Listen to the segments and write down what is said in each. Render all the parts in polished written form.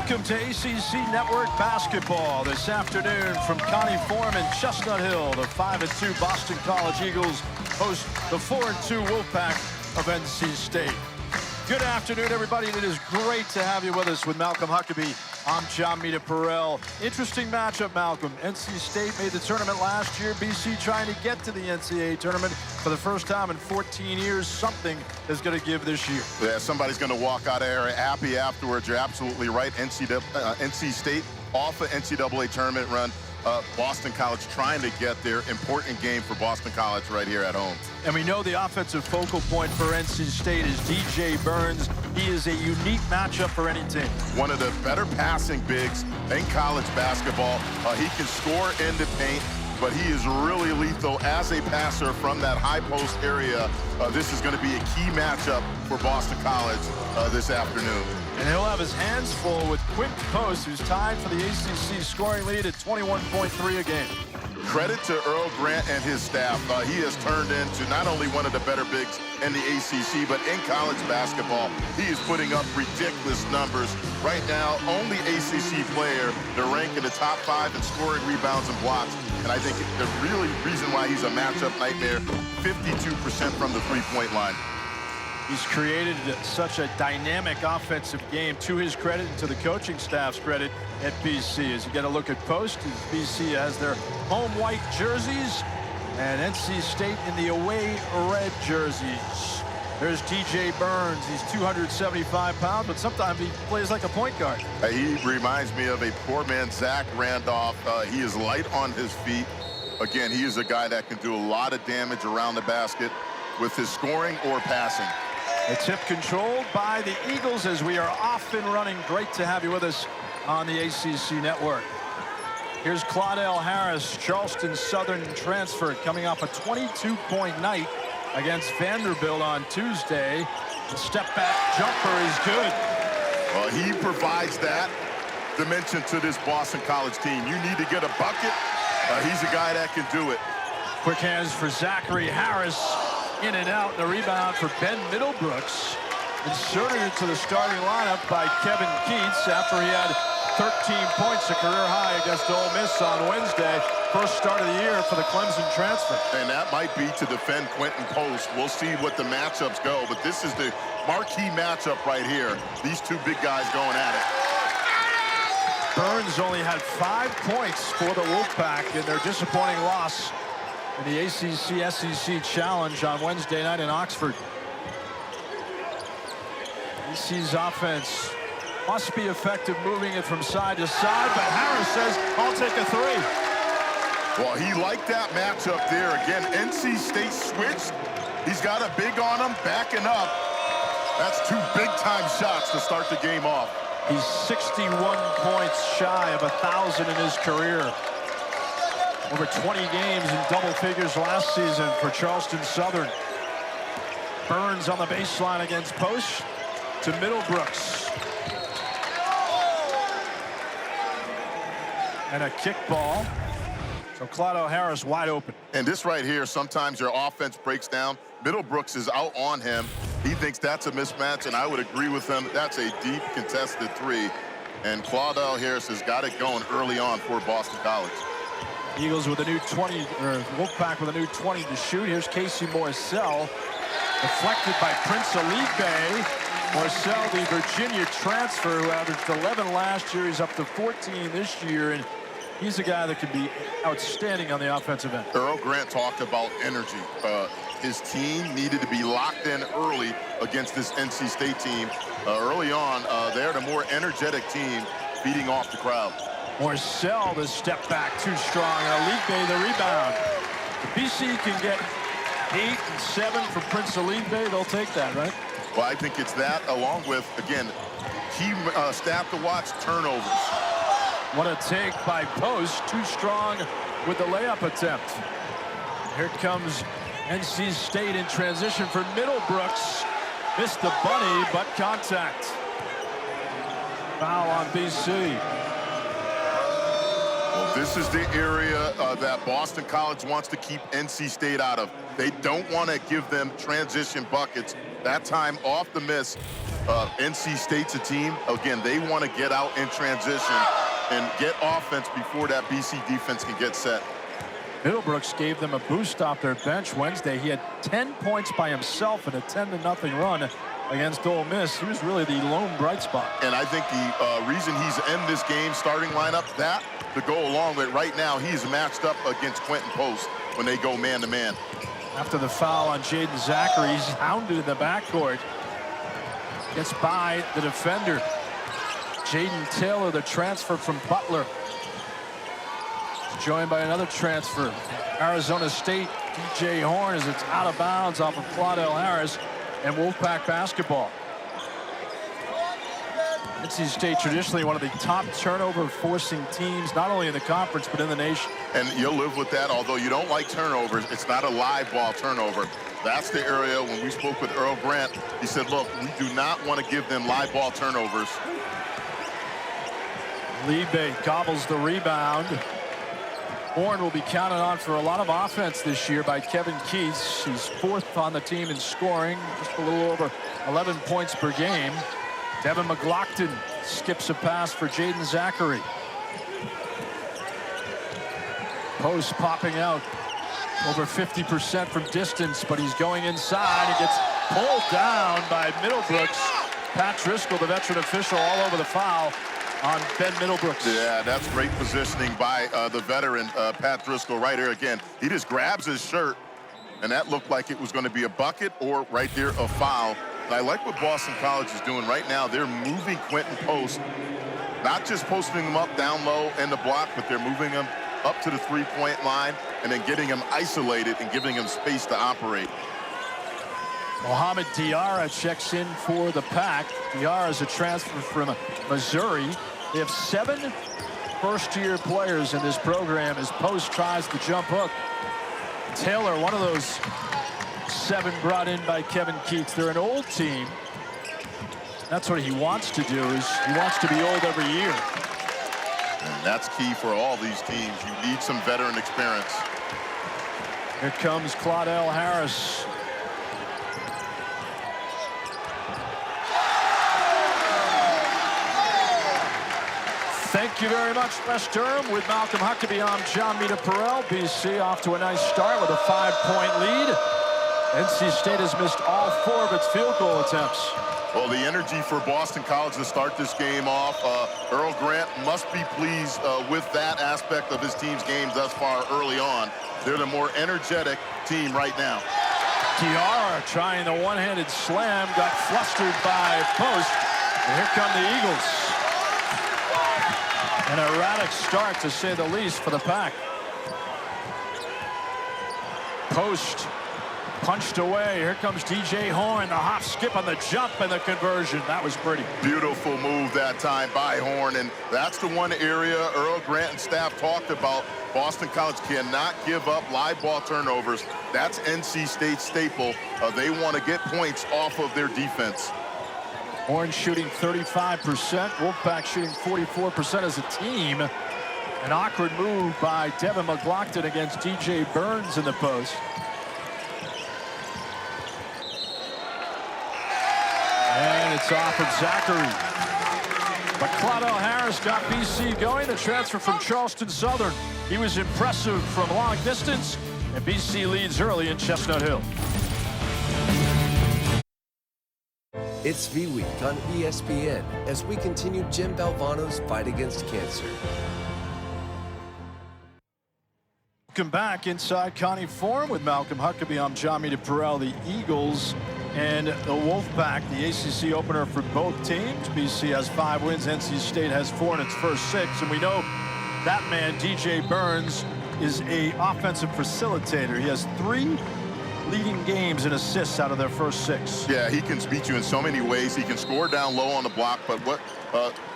Welcome to ACC Network Basketball this afternoon from Connie Forum in Chestnut Hill. The 5-2 Boston College Eagles host the 4-2 Wolfpack of NC State. Good afternoon, everybody. It is great to have you with us. With Malcolm Huckabee, I'm John Mita-Perrell. Interesting matchup, Malcolm. NC State made the tournament last year. BC trying to get to the NCAA tournament for the first time in 14 years. Something is going to give this year. Yeah, somebody's going to walk out of there happy afterwards. You're absolutely right. NC State off an NCAA tournament run. Boston College trying to get their important game for Boston College right here at home. And we know the offensive focal point for NC State is DJ Burns. He is a unique matchup for any team. One of the better passing bigs in college basketball. He can score in the paint, but he is really lethal as a passer from that high post area. This is going to be a key matchup for Boston College this afternoon. And he'll have his hands full with Quick Post, who's tied for the ACC scoring lead at 21.3 a game. Credit to Earl Grant and his staff. He has turned into not only one of the better bigs in the ACC, but in college basketball, he is putting up ridiculous numbers. Right now, only ACC player to rank in the top 5 in scoring, rebounds, and blocks. And I think the really reason why he's a matchup nightmare, 52% from the three-point line. He's created such a dynamic offensive game, to his credit and to the coaching staff's credit at BC. As you get a look at post, BC has their home white jerseys and NC State in the away red jerseys. There's DJ Burns. He's 275 pounds, but sometimes he plays like a point guard. He reminds me of a poor man, Zach Randolph. He is light on his feet. Again, he is a guy that can do a lot of damage around the basket with his scoring or passing. A tip controlled by the Eagles as we are off and running. Great to have you with us on the ACC Network. Here's Claudell Harris, Charleston Southern transfer, coming off a 22-point night against Vanderbilt on Tuesday. The step-back jumper is good. Well, he provides that dimension to this Boston College team. You need to get a bucket. He's a guy that can do it. Quick hands for Zachary Harris. In and out, the rebound for Ben Middlebrooks. Inserted into the starting lineup by Kevin Keats after he had 13 points, a career high against Ole Miss on Wednesday. First start of the year for the Clemson transfer. And that might be to defend Quentin Post. We'll see what the matchups go, but this is the marquee matchup right here. These two big guys going at it. Burns only had 5 points for the Wolfpack in their disappointing loss in the ACC-SEC Challenge on Wednesday night in Oxford. BC's offense must be effective moving it from side to side, but Harris says, I'll take a three. Well, he liked that matchup there. Again, NC State switched. He's got a big on him, backing up. That's 2 big-time shots to start the game off. He's 61 points shy of 1,000 in his career. Over 20 games in double figures last season for Charleston Southern. Burns on the baseline against Post to Middlebrooks. And a kick ball. So Claudell Harris wide open. And this right here, sometimes your offense breaks down. Middlebrooks is out on him. He thinks that's a mismatch, and I would agree with him. That's a deep contested three. And Claudell Harris has got it going early on for Boston College. Eagles with a new 20, or Wolfpack with a new 20 to shoot. Here's Casey Morcell, deflected by Prince Alibe. Morcell, the Virginia transfer, who averaged 11 last year. He's up to 14 this year, and he's a guy that can be outstanding on the offensive end. Earl Grant talked about energy. His team needed to be locked in early against this NC State team. Early on, they're the more energetic team, feeding off the crowd. Morcell, the step back, too strong. And Alibe, the rebound. If BC can get 8 and 7 from Prince Alibe, they'll take that, right? Well, I think it's that, along with, again, key stat to watch, turnovers. What a take by Post, too strong with the layup attempt. Here comes NC State in transition for Middlebrooks. Missed the bunny, but contact. Foul on BC. Well, this is the area that Boston College wants to keep NC State out of. They don't want to give them transition buckets. That time off the miss, NC State's a team, again, they want to get out in transition and get offense before that BC defense can get set. Middlebrooks gave them a boost off their bench Wednesday. He had 10 points by himself in a 10-0 run against Ole Miss. He was really the lone bright spot. And I think the reason he's in this game starting lineup, that to go along with right now, he's matched up against Quentin Post when they go man-to-man. After the foul on Jaden Zachary, he's hounded in the backcourt. Gets by the defender. Jaden Taylor, the transfer from Butler. Joined by another transfer, Arizona State, DJ Horn, as it's out of bounds off of Claudell Harris, and Wolfpack basketball. NC State traditionally one of the top turnover forcing teams, not only in the conference, but in the nation. And you'll live with that, although you don't like turnovers. It's not a live ball turnover. That's the area when we spoke with Earl Grant, he said, look, we do not want to give them live ball turnovers. Libe gobbles the rebound. Horn will be counted on for a lot of offense this year by Kevin Keats. He's fourth on the team in scoring, just a little over 11 points per game. Devin McLaughlin skips a pass for Jaden Zachary. Post popping out over 50% from distance, but he's going inside. He gets pulled down by Middlebrooks. Pat Driscoll, the veteran official, all over the foul on Ben Middlebrooks. Yeah, that's great positioning by the veteran, Pat Driscoll, right here again. He just grabs his shirt, and that looked like it was going to be a bucket or right there a foul. And I like what Boston College is doing right now. They're moving Quentin Post, not just posting him up down low in the block, but they're moving him up to the three-point line and then getting him isolated and giving him space to operate. Mohamed Diarra checks in for the Pack. Diarra is a transfer from Missouri. They have 7 first-year players in this program as Post tries the jump hook. Taylor, one of those 7 brought in by Kevin Keats. They're an old team. That's what he wants to do, is he wants to be old every year. And that's key for all these teams. You need some veteran experience. Here comes Claudell Harris. Thank you very much, West Durham. With Malcolm Huckabee, I'm John Mita Perrell. BC off to a nice start with a 5-point lead. NC State has missed all 4 of its field goal attempts. Well, the energy for Boston College to start this game off, Earl Grant must be pleased with that aspect of his team's game thus far early on. They're the more energetic team right now. Diarra trying the one-handed slam, got flustered by Post. And here come the Eagles. An erratic start, to say the least, for the Pack. Post punched away. Here comes DJ Horn, the hop, skip on the jump, and the conversion. That was pretty. Beautiful move that time by Horn, and that's the one area Earl Grant and staff talked about. Boston College cannot give up live ball turnovers. That's NC State's staple. They want to get points off of their defense. Horn shooting 35%. Wolfpack shooting 44% as a team. An awkward move by Devin McLaughlin against DJ Burns in the post. And it's off of Zachary. But Claudell Harris got BC going. The transfer from Charleston Southern. He was impressive from long distance. And BC leads early in Chestnut Hill. It's V-Week on ESPN as we continue Jim Valvano's fight against cancer. Welcome back inside Connie Forum with Malcolm Huckabee. I'm John Mita Perrell. The Eagles and the Wolfpack, the ACC opener for both teams. BC has 5 wins. NC State has 4 in its first 6. And we know that man, DJ Burns, is an offensive facilitator. He has 3 leading games and assists out of their first 6. Yeah, he can beat you in so many ways. He can score down low on the block, but what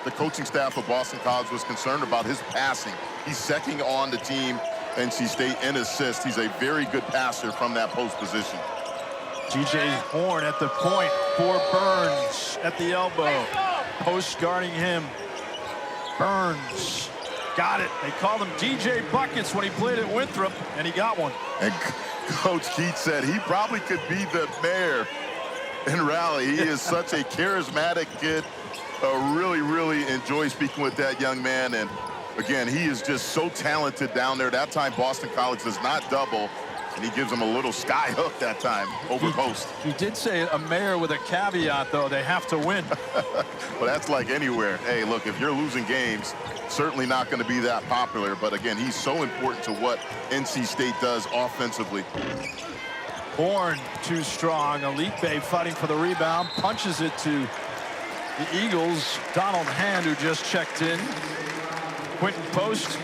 the coaching staff of Boston College was concerned about his passing. He's second on the team, NC State, in assists. He's a very good passer from that post position. DJ Horn at the point for Burns at the elbow. Post guarding him. Burns got it. They called him DJ Buckets when he played at Winthrop, and he got one. And Coach Keats said he probably could be the mayor and rally. He is such a charismatic kid. Really enjoy speaking with that young man. And again, he is just so talented down there. That time, Boston College does not double, and he gives him a little sky hook that time over post. He did say a mayor with a caveat, though. They have to win. Well, that's like anywhere. Hey, look, if you're losing games, certainly not going to be that popular. But again, he's so important to what NC State does offensively. Horn too strong. Elite Bay fighting for the rebound. Punches it to the Eagles. Donald Hand, who just checked in. Quentin Post,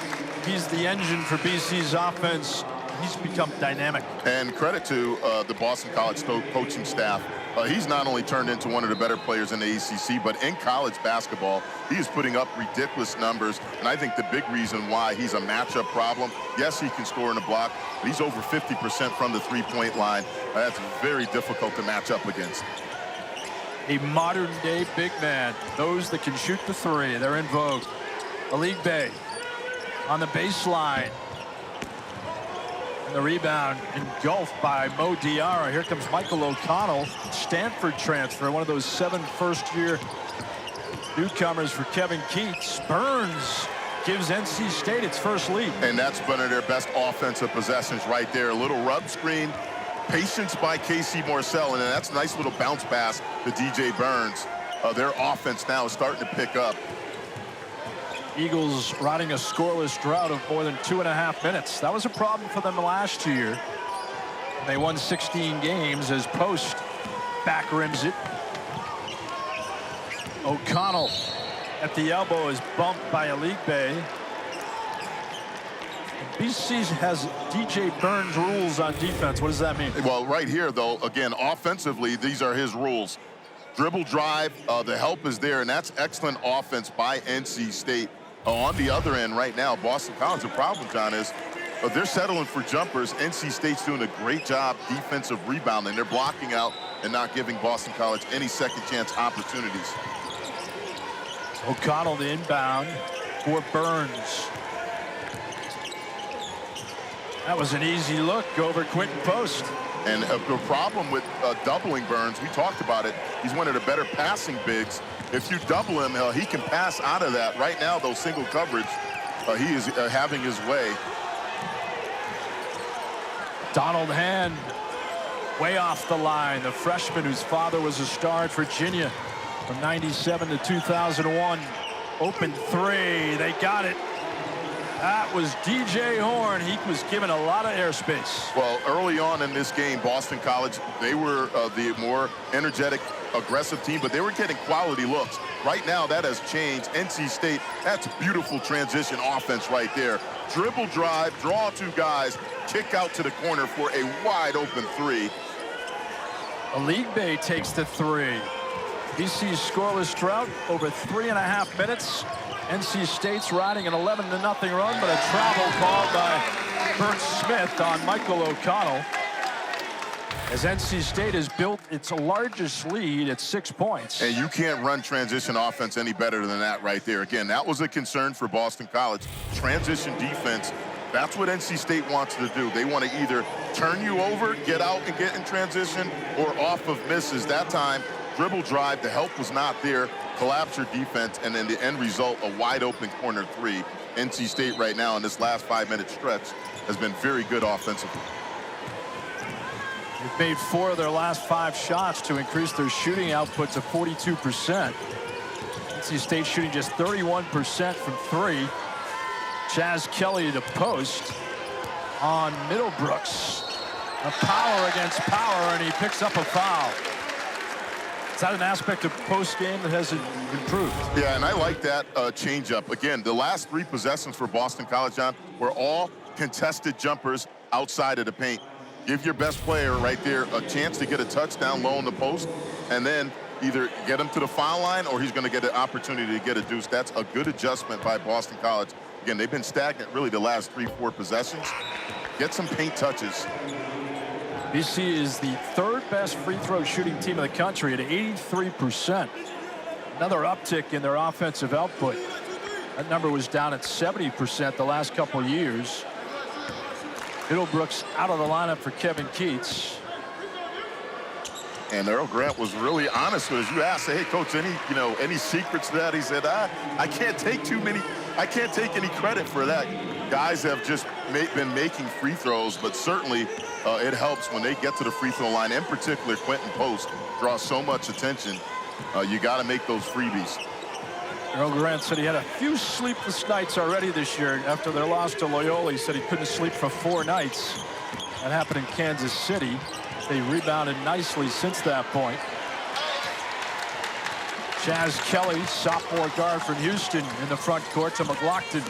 he's the engine for BC's offense. He's become dynamic. And credit to the Boston College coaching staff. He's not only turned into one of the better players in the ACC, but in college basketball, he is putting up ridiculous numbers. And I think the big reason why he's a matchup problem, yes, he can score in the block, but he's over 50% from the three-point line. That's very difficult to match up against. A modern-day big man. Those that can shoot the three, they're in vogue. Elite Bay on the baseline. And the rebound engulfed by Mo Diarra. Here comes Michael O'Connell, Stanford transfer, one of those 7 first-year newcomers for Kevin Keats. Burns gives NC State its first lead. And that's one of their best offensive possessions right there. A little rub screen, patience by Casey Morcell, and that's a nice little bounce pass to DJ Burns. Their offense now is starting to pick up. Eagles riding a scoreless drought of more than 2.5 minutes. That was a problem for them last year. They won 16 games as Post back rims it. O'Connell at the elbow is bumped by Elite Bay. BC has DJ Burns rules on defense. What does that mean? Well, right here, though, again, offensively, these are his rules. Dribble drive, the help is there, and that's excellent offense by NC State. On the other end right now, Boston College, the problem, John, is they're settling for jumpers. NC State's doing a great job defensive rebounding. They're blocking out and not giving Boston College any second chance opportunities. O'Connell the inbound for Burns. That was an easy look over Quentin Post. And the problem with doubling Burns, we talked about it, he's one of the better passing bigs. If you double him, he can pass out of that. Right now, though, single coverage, he is having his way. Donald Hand way off the line. The freshman whose father was a star at Virginia from 97 to 2001. Open three. They got it. That was DJ Horn. He was given a lot of airspace. Well, early on in this game, Boston College, they were the more energetic, aggressive team, but they were getting quality looks. Right now, that has changed. NC State, that's beautiful transition offense right there. Dribble drive, draw 2 guys, kick out to the corner for a wide open 3. Elite Bay takes the 3. BC's scoreless drought over 3.5 minutes. NC State's riding an 11-0 run, but a travel called by Bert Smith on Michael O'Connell. As NC State has built its largest lead at 6 points. And you can't run transition offense any better than that right there. Again, that was a concern for Boston College. Transition defense, that's what NC State wants to do. They want to either turn you over, get out and get in transition, or off of misses. That time, dribble drive, the help was not there. Collapse your defense, and then the end result, a wide open corner 3. NC State right now in this last 5-minute stretch has been very good offensively. They've made 4 of their last 5 shots to increase their shooting output to 42%. NC State shooting just 31% from 3. Chaz Kelly to Post on Middlebrooks. A power against power, and he picks up a foul. Is that an aspect of Post game that has improved? Yeah, and I like that changeup. Again, the last 3 possessions for Boston College, John, were all contested jumpers outside of the paint. Give your best player right there a chance to get a touchdown low in the post, and then either get him to the foul line or he's going to get an opportunity to get a deuce. That's a good adjustment by Boston College. Again, they've been stagnant really the last 3-4 possessions. Get some paint touches. BC is the 3rd best free throw shooting team in the country at 83%. Another uptick in their offensive output. That number was down at 70% the last couple of years. Middlebrooks out of the lineup for Kevin Keats. And Earl Grant was really honest with us. You asked, hey, Coach, any secrets to that? He said, I can't take any credit for that. Guys have just been making free throws, but certainly it helps when they get to the free throw line. In particular, Quentin Post draws so much attention. You got to make those freebies. Earl Grant said he had a few sleepless nights already this year after their loss to Loyola. He said he couldn't sleep for 4 nights. That happened in Kansas City. They rebounded nicely since that point. Chaz Kelly, sophomore guard from Houston, in the front court to McLaughlin.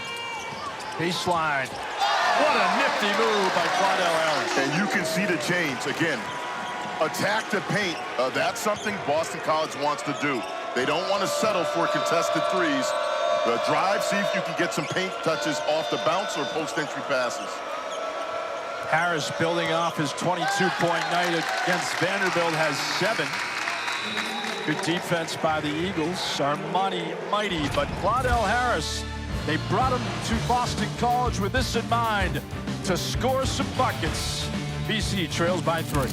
Baseline. What a nifty move by Claudell Harris. And you can see the change. Again, attack the paint. That's something Boston College wants to do. They don't want to settle for contested threes. Drive, see if you can get some paint touches off the bounce or post-entry passes. Harris, building off his 22-point night against Vanderbilt, has 7. Good defense by the Eagles. Armani mighty, but Claudell Harris, they brought him to Boston College with this in mind, to score some buckets. BC trails by 3.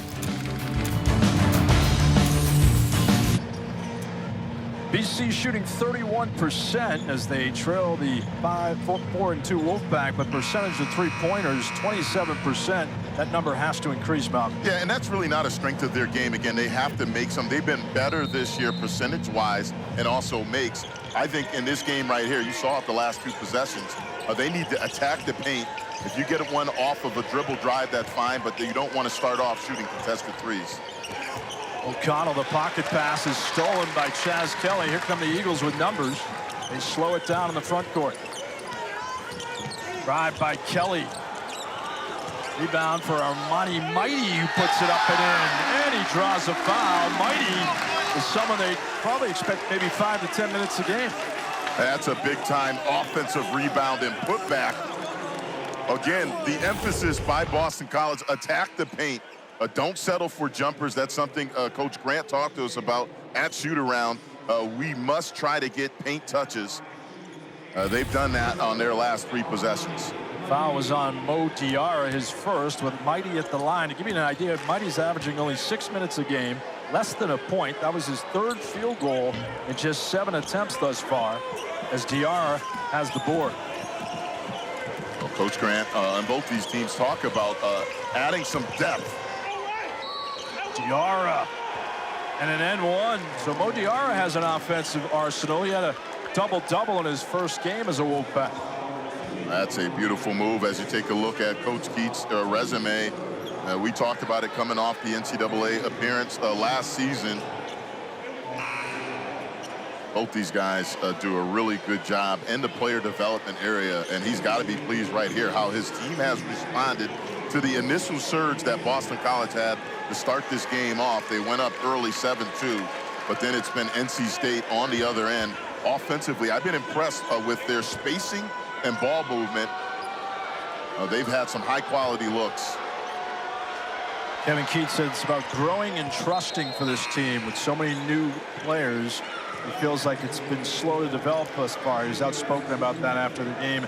BC shooting 31% as they trail the 4-2 Wolfpack, but percentage of three-pointers 27%. That number has to increase, Malcolm. Yeah, and that's really not a strength of their game. Again, they have to make some. They've been better this year percentage-wise and also makes. I think in this game right here, you saw it the last 2 possessions. They need to attack the paint. If you get one off of a dribble drive, that's fine, but you don't want to start off shooting contested threes. O'Connell, the pocket pass is stolen by Chaz Kelly. Here come the Eagles with numbers. They slow it down in the front court. Drive by Kelly. Rebound for Armani Mighty, who puts it up and in. And he draws a foul. Mighty is someone they probably expect maybe 5 to 10 minutes a game. That's a big-time offensive rebound and putback. Again, the emphasis by Boston College, attack the paint. Don't settle for jumpers. That's something Coach Grant talked to us about at shoot-around. We must try to get paint touches. They've done that on their last 3 possessions. Foul was on Mo Diarra, his first, with Mighty at the line. To give you an idea, Mighty's averaging only 6 minutes a game, less than a point. That was his 3rd field goal in just 7 attempts thus far, as Diarra has the board. Well, Coach Grant and both these teams talk about adding some depth. Diarra and an N1. So Mo Diarra has an offensive arsenal. He had a double-double in his first game as a Wolfpack. That's a beautiful move as you take a look at Coach Keats' resume. We talked about it coming off the NCAA appearance last season. Both these guys do a really good job in the player development area, and he's got to be pleased right here how his team has responded to the initial surge that Boston College had to start this game off. They went up early 7-2, but then it's been NC State on the other end. Offensively, I've been impressed with their spacing and ball movement. They've had some high-quality looks. Kevin Keats said it's about growing and trusting for this team with so many new players. It feels like it's been slow to develop thus far. He's outspoken about that after the game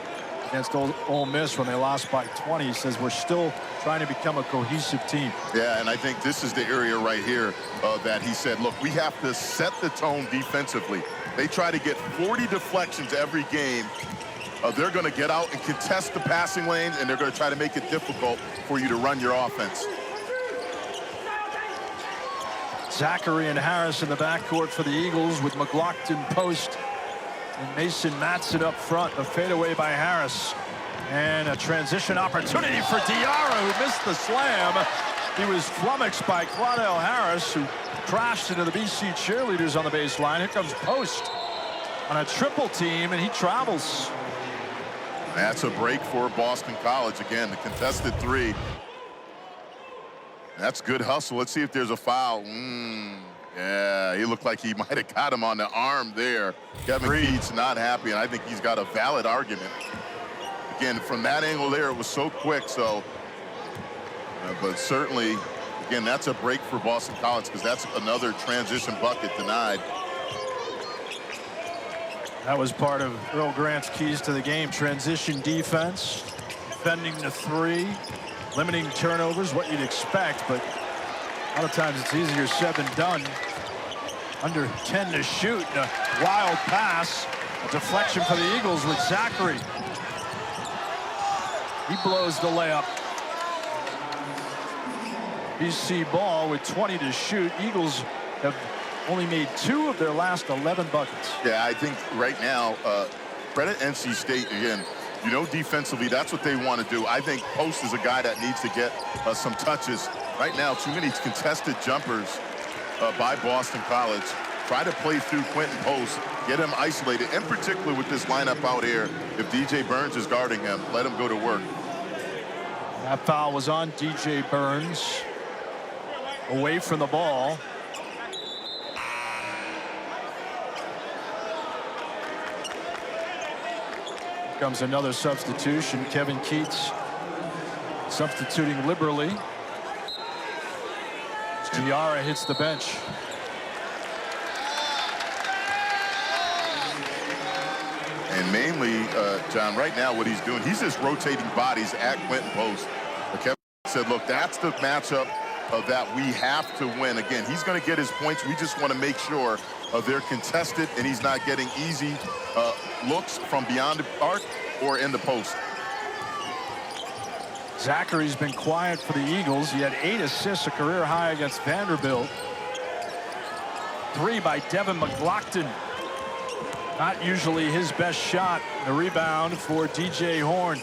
against Ole Miss when they lost by 20. He says we're still trying to become a cohesive team. Yeah, and I think this is the area right here that he said, look, we have to set the tone defensively. They try to get 40 deflections every game. They're going to get out and contest the passing lanes, and they're going to try to make it difficult for you to run your offense. Zachary and Harris in the backcourt for the Eagles with McLaughlin, Post, and Mason Matson up front. A fadeaway by Harris. And a transition opportunity for Diarra, who missed the slam. He was flummoxed by Claudell Harris, who crashed into the BC cheerleaders on the baseline. Here comes Post on a triple team, and he travels. That's a break for Boston College. Again, the contested 3. That's good hustle. Let's see if there's a foul. Yeah, he looked like he might have got him on the arm there. Kevin Keats not happy, and I think he's got a valid argument. Again, from that angle there, it was so quick. So, but certainly, again, that's a break for Boston College because that's another transition bucket denied. That was part of Earl Grant's keys to the game. Transition defense, defending the 3, limiting turnovers, what you'd expect, but A lot of times it's easier said than done. Under 10 to shoot, and a wild pass. A deflection for the Eagles with Zachary. He blows the layup. BC ball with 20 to shoot. Eagles have only made 2 of their last 11 buckets. Yeah, I think right now, credit NC State again. You know, defensively, that's what they want to do. I think Post is a guy that needs to get some touches. Right now, too many contested jumpers by Boston College. Try to play through Quentin Post, get him isolated, and particularly with this lineup out here, if DJ Burns is guarding him, let him go to work. That foul was on DJ Burns. Away from the ball. Here comes another substitution. Kevin Keats substituting liberally. Giara hits the bench. And mainly, John, right now what he's doing, he's just rotating bodies at Quentin Post. But Kevin said, look, that's the matchup that we have to win. Again, he's going to get his points. We just want to make sure they're contested and he's not getting easy looks from beyond the arc or in the post. Zachary's been quiet for the Eagles. He had 8 assists, a career high against Vanderbilt. 3 by Devin McLaughlin. Not usually his best shot. The rebound for DJ Horn.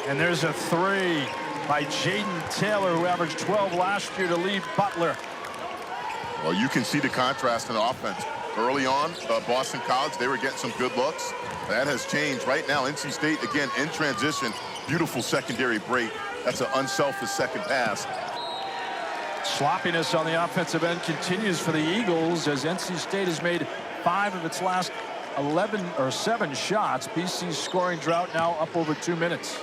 And there's a 3 by Jaden Taylor, who averaged 12 last year to lead Butler. Well, you can see the contrast in offense. Early on, Boston College, they were getting some good looks. That has changed. Right now, NC State, again, in transition. Beautiful secondary break. That's an unselfish second pass. Sloppiness on the offensive end continues for the Eagles as NC State has made 5 of its last 7 shots. BC's scoring drought now up over 2 minutes.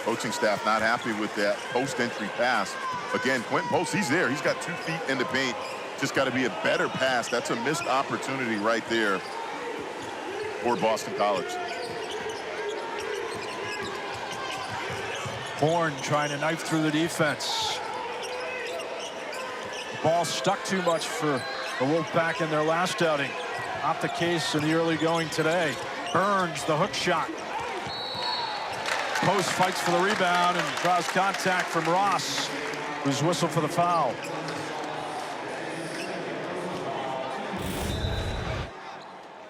Coaching staff not happy with that post-entry pass. Again, Quentin Post, he's there. He's got 2 feet in the paint. Just got to be a better pass. That's a missed opportunity right there for Boston College. Horn trying to knife through the defense. The ball stuck too much for the Wolfpack in their last outing. Not the case in the early going today. Burns, the hook shot. Post fights for the rebound and draws contact from Ross, who's whistled for the foul.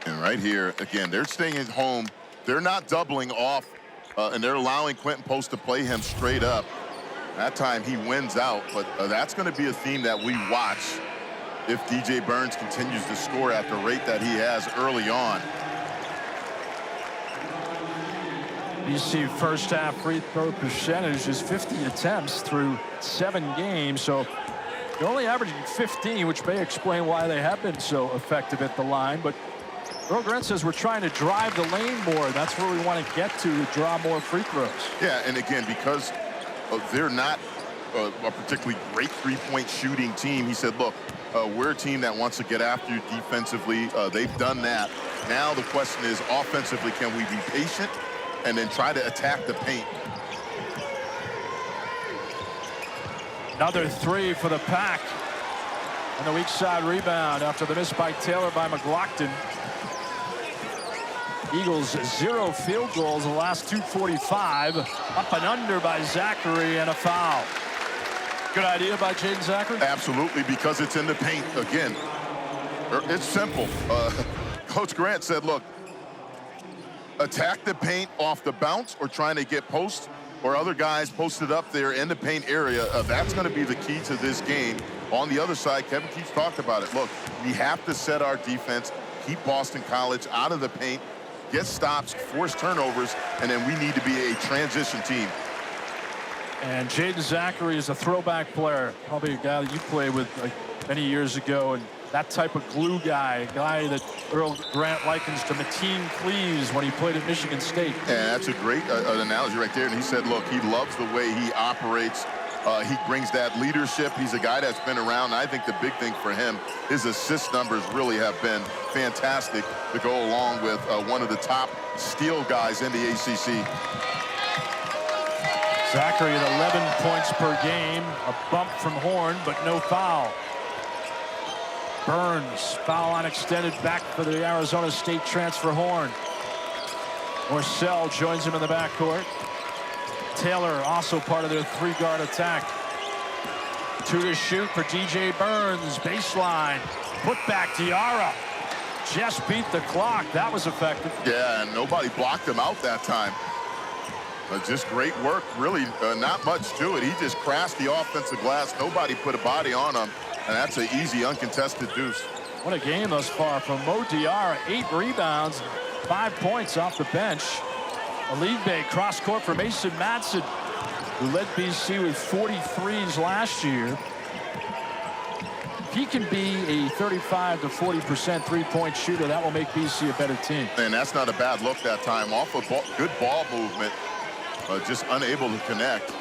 And right here, again, they're staying at home. They're not doubling off, and they're allowing Quentin Post to play him straight up. That time he wins out, but that's going to be a theme that we watch if DJ Burns continues to score at the rate that he has early on. BC first half free throw percentage is 50 attempts through 7 games, so they're only averaging 15, which may explain why they have been so effective at the line. But Earl Grant says we're trying to drive the lane more. That's where we want to get to draw more free throws. Yeah, and again, because they're not a particularly great three-point shooting team, he said, look, we're a team that wants to get after you defensively. They've done that. Now the question is, offensively, can we be patient and then try to attack the paint? Another 3 for the Pack. And the weak side rebound after the miss by Taylor by McLaughlin. Eagles 0 field goals in the last 2:45. Up and under by Zachary and a foul. Good idea by Jaden Zachary? Absolutely, because it's in the paint. Again, it's simple. Coach Grant said, look, attack the paint off the bounce or trying to get post or other guys posted up there in the paint area. That's going to be the key to this game. On the other side, Kevin Keats talked about it. Look, we have to set our defense, keep Boston College out of the paint, get stops, force turnovers, and then we need to be a transition team. And Jaden Zachary is a throwback player, probably a guy that you played with many years ago, and that type of glue guy, a guy that Earl Grant likens to Mateen Cleaves when he played at Michigan State. And that's a great analogy right there. And he said, look, he loves the way he operates. He brings that leadership. He's a guy that's been around. And I think the big thing for him, his assist numbers really have been fantastic to go along with one of the top steal guys in the ACC. Zachary at 11 points per game. A bump from Horn, but no foul. Burns, foul line extended back for the Arizona State transfer Horn. Morcell joins him in the backcourt. Taylor also part of their three-guard attack. 2 to shoot for DJ Burns. Baseline. Put back Diarra. Just beat the clock. That was effective. Yeah, and nobody blocked him out that time. Just great work. Really not much to it. He just crashed the offensive glass. Nobody put a body on him. And that's an easy, uncontested deuce. What a game thus far from Mo Diarra. 8 rebounds, 5 points off the bench. Olive cross court for Mason Madsen, who led BC with 43s last year. If he can be a 35 to 40% three-point shooter, that will make BC a better team. And that's not a bad look that time. Off a good ball movement, just unable to connect.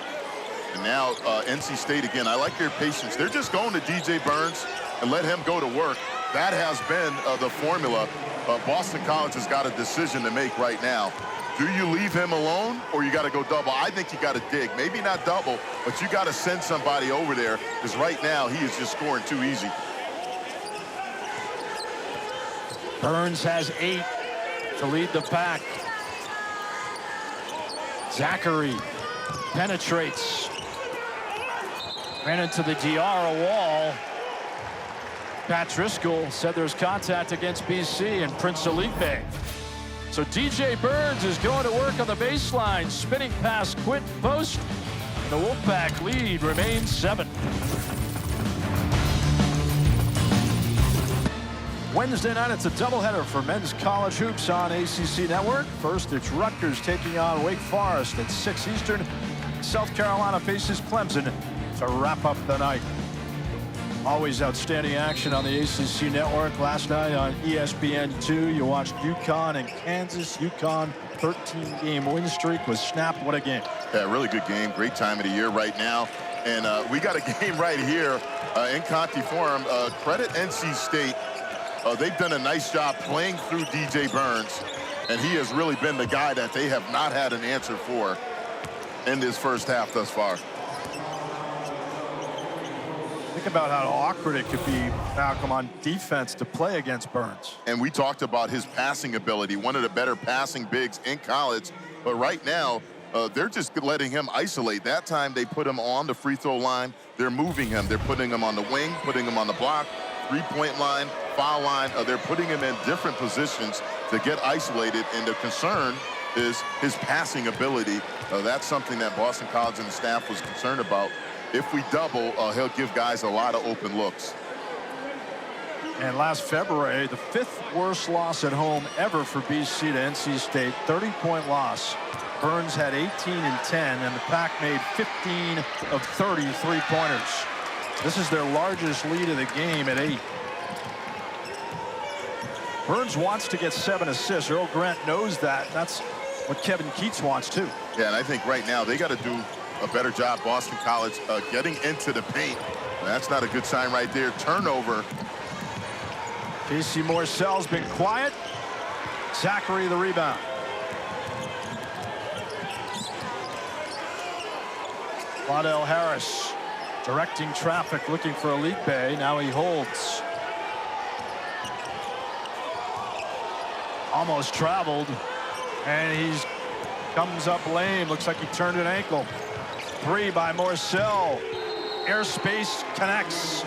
And now NC State again. I like their patience. They're just going to DJ Burns and let him go to work. That has been the formula. Boston College has got a decision to make right now. Do you leave him alone, or you got to go double? I think you got to dig. Maybe not double, but you got to send somebody over there, because right now he is just scoring too easy. Burns has 8 to lead the pack. Zachary penetrates. Ran into the Diarra wall. Pat Driscoll said there's contact against BC and Prince Olive. So DJ Burns is going to work on the baseline. Spinning pass, quit post. The Wolfpack lead remains 7. Wednesday night, it's a doubleheader for men's college hoops on ACC Network. First, it's Rutgers taking on Wake Forest at 6 Eastern. South Carolina faces Clemson to wrap up the night. Always outstanding action on the ACC Network. Last night on ESPN2, you watched UConn and Kansas. UConn 13-game win streak was snapped. What a game. Yeah, really good game. Great time of the year right now. And we got a game right here in Conte Forum. Credit NC State. They've done a nice job playing through DJ Burns, and he has really been the guy that they have not had an answer for in this first half thus far. Think about how awkward it could be, Malcolm, on defense to play against Burns. And we talked about his passing ability, one of the better passing bigs in college. But right now, they're just letting him isolate. That time they put him on the free throw line. They're moving him. They're putting him on the wing, putting him on the block, three-point line, foul line. They're putting him in different positions to get isolated. And the concern is his passing ability. That's something that Boston College and the staff was concerned about. If we double, he'll give guys a lot of open looks. And last February, the 5th worst loss at home ever for BC to NC State, 30-point loss. Burns had 18 and 10, and the Pack made 15 of 30 three-pointers. This is their largest lead of the game at 8. Burns wants to get 7 assists. Earl Grant knows that. That's what Kevin Keats wants too. Yeah, and I think right now they got to do a better job, Boston College, getting into the paint. That's not a good sign right there. Turnover. Casey Morcell's been quiet. Zachary the rebound. Claudel Harris directing traffic, looking for Elite Bay. Now he holds. Almost traveled, and he's comes up lame. Looks like he turned an ankle. 3 by Morcell. Airspace connects.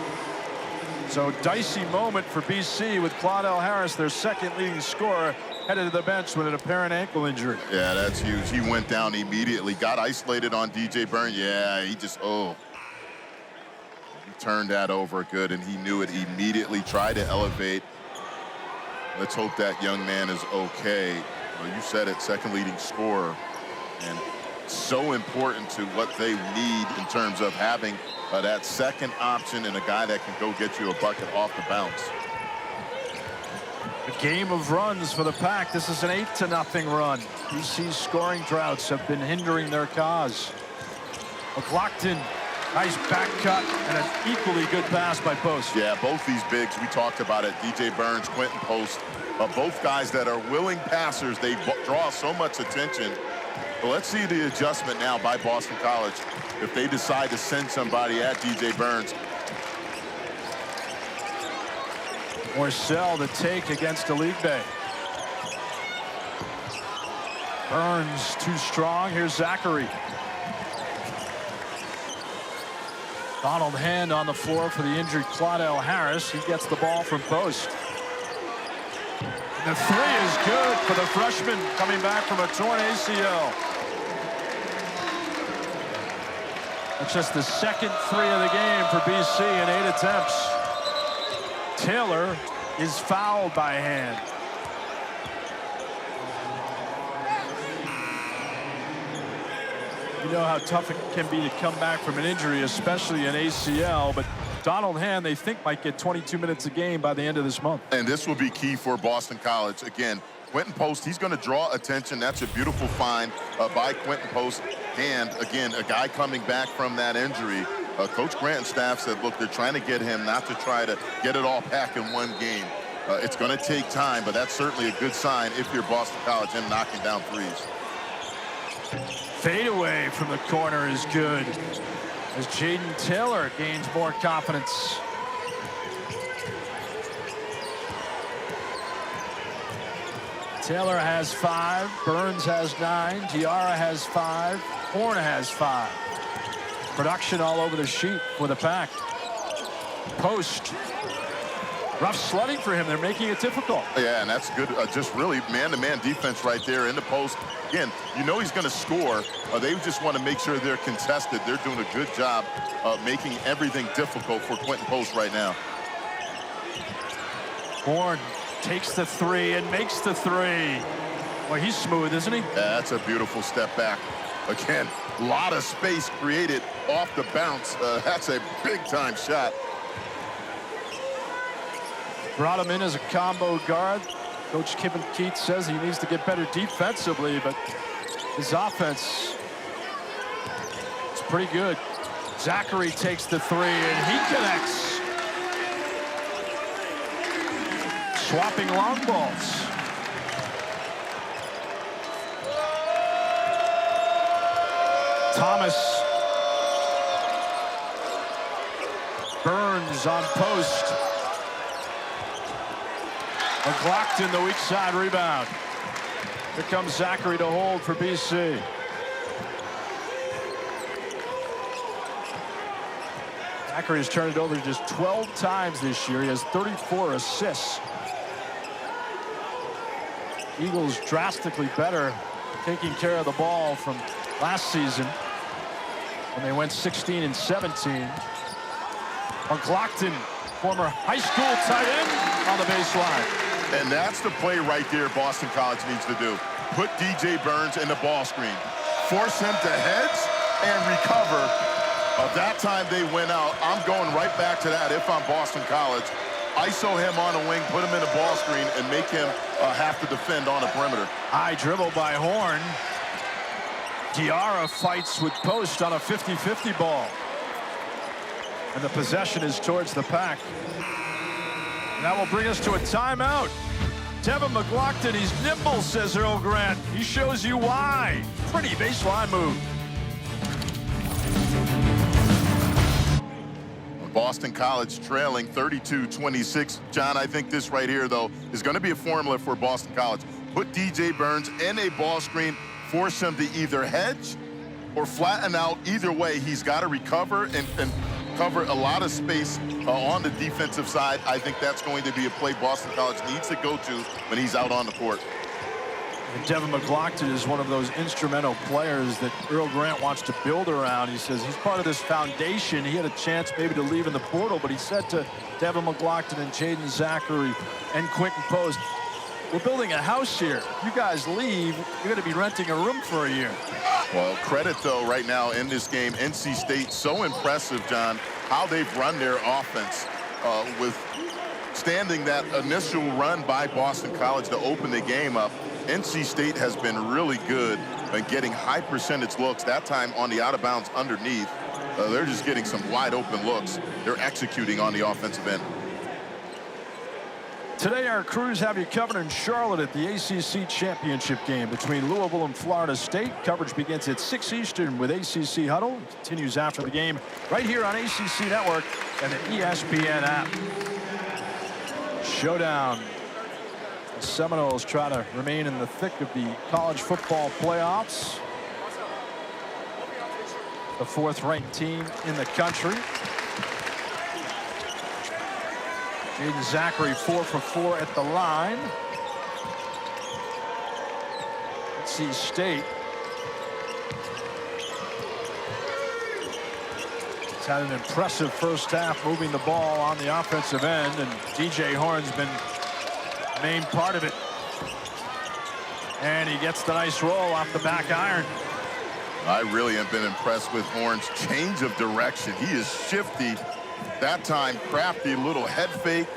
So dicey moment for BC with Claudel Harris, their second leading scorer, headed to the bench with an apparent ankle injury. Yeah, that's huge. He went down immediately, got isolated on DJ Burns. Yeah, he just, he turned that over good, and he knew it immediately, tried to elevate. Let's hope that young man is okay. Well, you said it, second leading scorer. And so important to what they need in terms of having that second option and a guy that can go get you a bucket off the bounce. A game of runs for the Pack. This is an 8-0 run. BC's scoring droughts have been hindering their cause. McLaughlin, nice back cut and an equally good pass by Post. Yeah, both these bigs, we talked about it, DJ Burns, Quentin Post, both guys that are willing passers. They draw so much attention. Well, let's see the adjustment now by Boston College if they decide to send somebody at DJ Burns. Morcell to take against Aligbe. Burns too strong. Here's Zachary. Donald Hand on the floor for the injured Claudel Harris. He gets the ball from post. The three is good for the freshman coming back from a torn ACL. It's just the second three of the game for BC in 8 attempts. Taylor is fouled by Hand. You know how tough it can be to come back from an injury, especially an ACL, but Donald Hand, they think, might get 22 minutes a game by the end of this month. And this will be key for Boston College. Again, Quentin Post, he's going to draw attention. That's a beautiful find by Quentin Post. Hand, again, a guy coming back from that injury. Coach Grant and staff said, look, they're trying to get him not to try to get it all back in one game. It's going to take time, but that's certainly a good sign if you're Boston College, him knocking down threes. Fadeaway from the corner is good as Jaden Taylor gains more confidence. Taylor has 5, Burns has 9, Diarra has 5, Horn has 5. Production all over the sheet for the Pack. Post. Rough sledding for him. They're making it difficult. Yeah, and that's good. Just really man-to-man defense right there in the post. Again, you know he's going to score. They just want to make sure they're contested. They're doing a good job of making everything difficult for Quentin Post right now. Horn takes the 3 and makes the 3. Well, he's smooth, isn't he? Yeah, that's a beautiful step back. Again, a lot of space created off the bounce. That's a big-time shot. Brought him in as a combo guard. Coach Kevin Keats says he needs to get better defensively, but his offense is pretty good. Zachary takes the 3 and he connects. Swapping long balls. Thomas. Burns on post. McLaughlin, the weak side rebound. Here comes Zachary to hold for BC. Zachary has turned it over just 12 times this year. He has 34 assists. Eagles drastically better taking care of the ball from last season when they went 16 and 17. McLaughlin, former high school tight end, on the baseline. And that's the play right there Boston College needs to do. Put DJ Burns in the ball screen. Force him to hedge and recover. That time they went out. I'm going right back to that if I'm Boston College. ISO him on a wing, put him in the ball screen, and make him have to defend on the perimeter. High dribble by Horn. Diarra fights with Post on a 50-50 ball. And the possession is towards the Pack. That will bring us to a timeout. Devin McLaughlin, he's nimble, says Earl Grant. He shows you why. Pretty baseline move. Boston College trailing 32-26. John, I think this right here, though, is going to be a formula for Boston College. Put DJ Burns in a ball screen, force him to either hedge or flatten out. Either way, he's got to recover and cover a lot of space on the defensive side. I think that's going to be a play Boston College needs to go to when he's out on the court. And Devin McLaughlin is one of those instrumental players that Earl Grant wants to build around. He says he's part of this foundation. He had a chance maybe to leave in the portal, but he said to Devin McLaughlin and Jaden Zachary and Quentin Post, we're building a house here. You guys leave, you're going to be renting a room for a year. Well, credit, though, right now in this game, NC State, so impressive, John, how they've run their offense with standing that initial run by Boston College to open the game up. NC State has been really good at getting high percentage looks, that time on the out of bounds underneath. They're just getting some wide open looks. They're executing on the offensive end. Today, our crews have you covered in Charlotte at the ACC Championship game between Louisville and Florida State. Coverage begins at 6 Eastern with ACC Huddle. It continues after the game right here on ACC Network and the ESPN app. Showdown. The Seminoles try to remain in the thick of the college football playoffs. The fourth-ranked team in the country. Jaden Zachary 4 for 4 at the line. NC State has had an impressive first half moving the ball on the offensive end, and DJ Horn's been the main part of it. And he gets the nice roll off the back iron. I really have been impressed with Horn's change of direction. He is shifty. That time, crafty little head fake,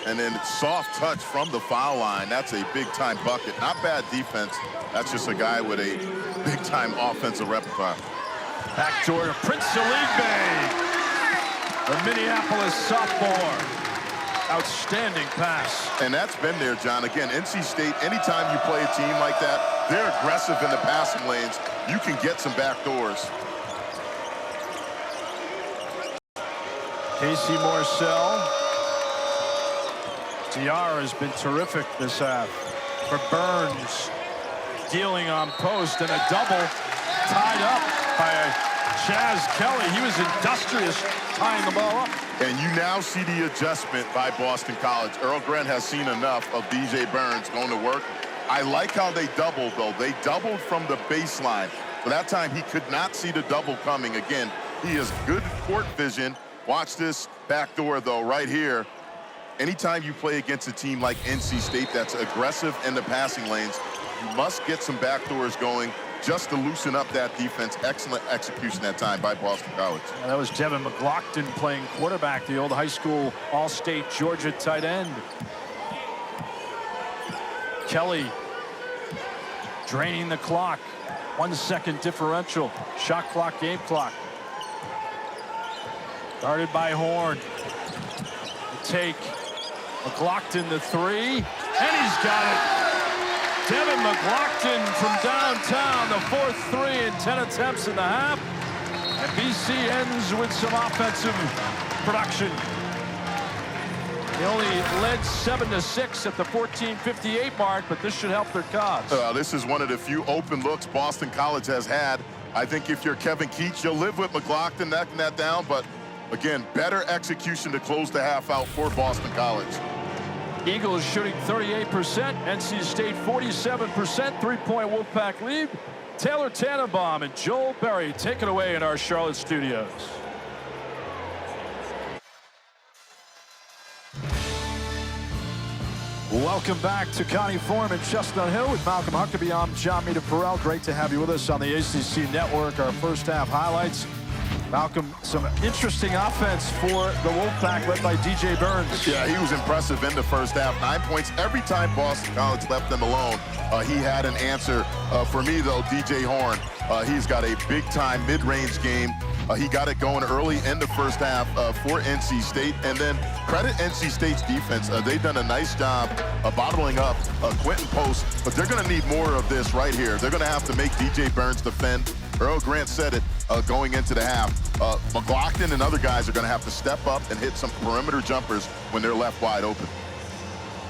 and then soft touch from the foul line. That's a big-time bucket. Not bad defense. That's just a guy with a big-time offensive repertoire. Backdoor to Prince Aligbe, the Minneapolis sophomore. Outstanding pass. And that's been there, John. Again, NC State, anytime you play a team like that, they're aggressive in the passing lanes. You can get some backdoors. Casey Morcell. DR has been terrific this half. For Burns, dealing on post, and a double tied up by Chaz Kelly. He was industrious tying the ball up. And you now see the adjustment by Boston College. Earl Grant has seen enough of DJ Burns going to work. I like how they doubled, though. They doubled from the baseline. But that time, he could not see the double coming. Again, he has good court vision. Watch this backdoor, though, right here. Anytime you play against a team like NC State that's aggressive in the passing lanes, you must get some backdoors going just to loosen up that defense. Excellent execution that time by Boston College. And that was Devin McLaughlin playing quarterback, the old high school All-State Georgia tight end. Kelly draining the clock. 1 second differential. Shot clock, game clock. Guarded by Horn. The take. McLaughlin the three, and he's got it. Devin McLaughlin from downtown, the fourth three in 10 attempts in the half. And BC ends with some offensive production. They only led 7-6 at the 14:58 mark, but this should help their cause. This is one of the few open looks Boston College has had. I think if you're Kevin Keach, you'll live with McLaughlin knocking that down, but again, better execution to close the half out for Boston College. Eagles shooting 38%, NC State 47%, three-point Wolfpack lead. Taylor Tannenbaum and Joel Berry take it away in our Charlotte studios. Welcome back to Connie Forum in Chestnut Hill with Malcolm Huckabee. I'm John Mita Farrell. Great to have you with us on the ACC Network. Our first half highlights. Malcolm, some interesting offense for the Wolfpack led by DJ Burns. Yeah, he was impressive in the first half. 9 points every time Boston College left them alone. He had an answer. For me, though, DJ Horn, he's got a big-time mid-range game. He got it going early in the first half for NC State. And then credit NC State's defense. They've done a nice job bottling up Quentin Post, but they're going to need more of this right here. They're going to have to make DJ Burns defend. Earl Grant said it going into the half. McLaughlin and other guys are going to have to step up and hit some perimeter jumpers when they're left wide open.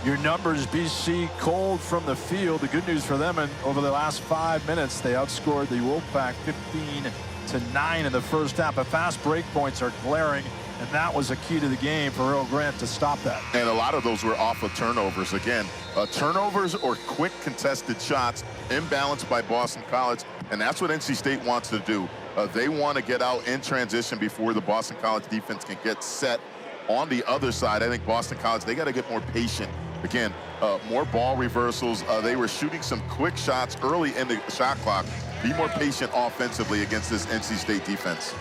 Your numbers, BC cold from the field. The good news for them, and over the last 5 minutes, they outscored the Wolfpack 15-9 in the first half. But fast break points are glaring, and that was a key to the game for Earl Grant to stop that. And a lot of those were off of turnovers. Again, turnovers or quick contested shots, imbalanced by Boston College, and that's what NC State wants to do. They want to get out in transition before the Boston College defense can get set on the other side. I think Boston College, they got to get more patient. Again, more ball reversals. They were shooting some quick shots early in the shot clock. Be more patient offensively against this NC State defense.